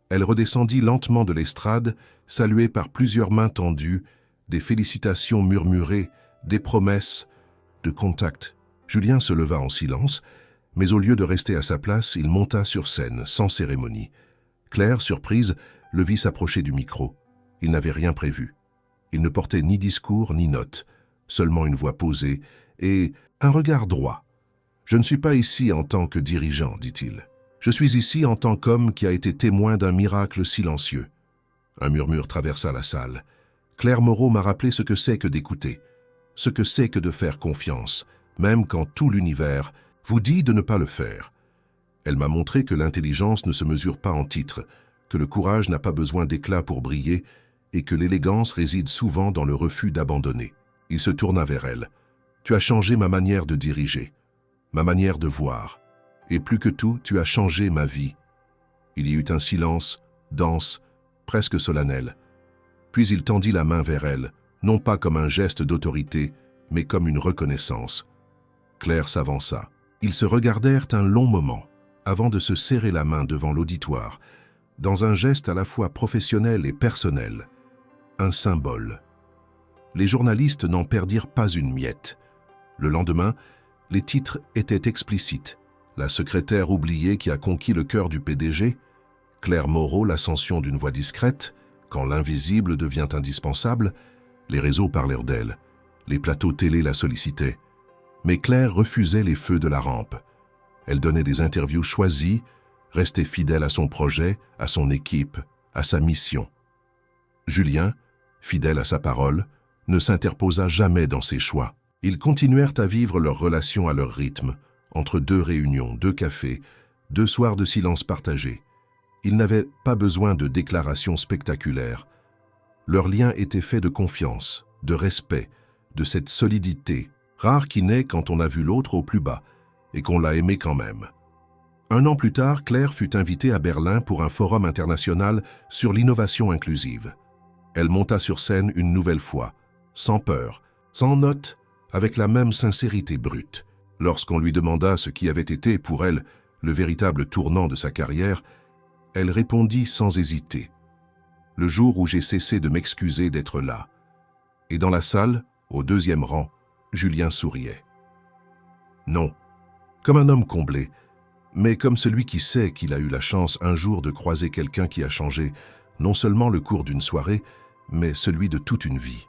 Elle redescendit lentement de l'estrade, saluée par plusieurs mains tendues, des félicitations murmurées, des promesses, de contact. Julien se leva en silence, mais au lieu de rester à sa place, il monta sur scène, sans cérémonie. Claire, surprise, le vit s'approcher du micro. Il n'avait rien prévu. Il ne portait ni discours ni notes, seulement une voix posée et un regard droit. « Je ne suis pas ici en tant que dirigeant, dit-il. Je suis ici en tant qu'homme qui a été témoin d'un miracle silencieux. » Un murmure traversa la salle. Claire Moreau m'a rappelé ce que c'est que d'écouter, ce que c'est que de faire confiance, même quand tout l'univers vous dit de ne pas le faire. Elle m'a montré que l'intelligence ne se mesure pas en titres, que le courage n'a pas besoin d'éclat pour briller et que l'élégance réside souvent dans le refus d'abandonner. Il se tourna vers elle. « Tu as changé ma manière de diriger, ma manière de voir, et plus que tout, tu as changé ma vie. » Il y eut un silence, dense, presque solennel. Puis il tendit la main vers elle, non pas comme un geste d'autorité, mais comme une reconnaissance. Claire s'avança. Ils se regardèrent un long moment, avant de se serrer la main devant l'auditoire, dans un geste à la fois professionnel et personnel. Un symbole. Les journalistes n'en perdirent pas une miette. Le lendemain, les titres étaient explicites. La secrétaire oubliée qui a conquis le cœur du PDG, Claire Moreau, l'ascension d'une voix discrète, quand l'invisible devient indispensable, les réseaux parlèrent d'elle, les plateaux télé la sollicitaient. Mais Claire refusait les feux de la rampe. Elle donnait des interviews choisies, restait fidèle à son projet, à son équipe, à sa mission. Julien, fidèle à sa parole, ne s'interposa jamais dans ses choix. Ils continuèrent à vivre leur relation à leur rythme, entre 2 réunions, 2 cafés, 2 soirs de silence partagé. Ils n'avaient pas besoin de déclarations spectaculaires. Leur lien était fait de confiance, de respect, de cette solidité, rare qui naît quand on a vu l'autre au plus bas et qu'on l'a aimé quand même. 1 an plus tard, Claire fut invitée à Berlin pour un forum international sur l'innovation inclusive. Elle monta sur scène une nouvelle fois, sans peur, sans notes, avec la même sincérité brute. Lorsqu'on lui demanda ce qui avait été, pour elle, le véritable tournant de sa carrière, elle répondit sans hésiter. Le jour où j'ai cessé de m'excuser d'être là. Et dans la salle, au 2e rang, Julien souriait. Non, comme un homme comblé, mais comme celui qui sait qu'il a eu la chance un jour de croiser quelqu'un qui a changé non seulement le cours d'une soirée, mais celui de toute une vie.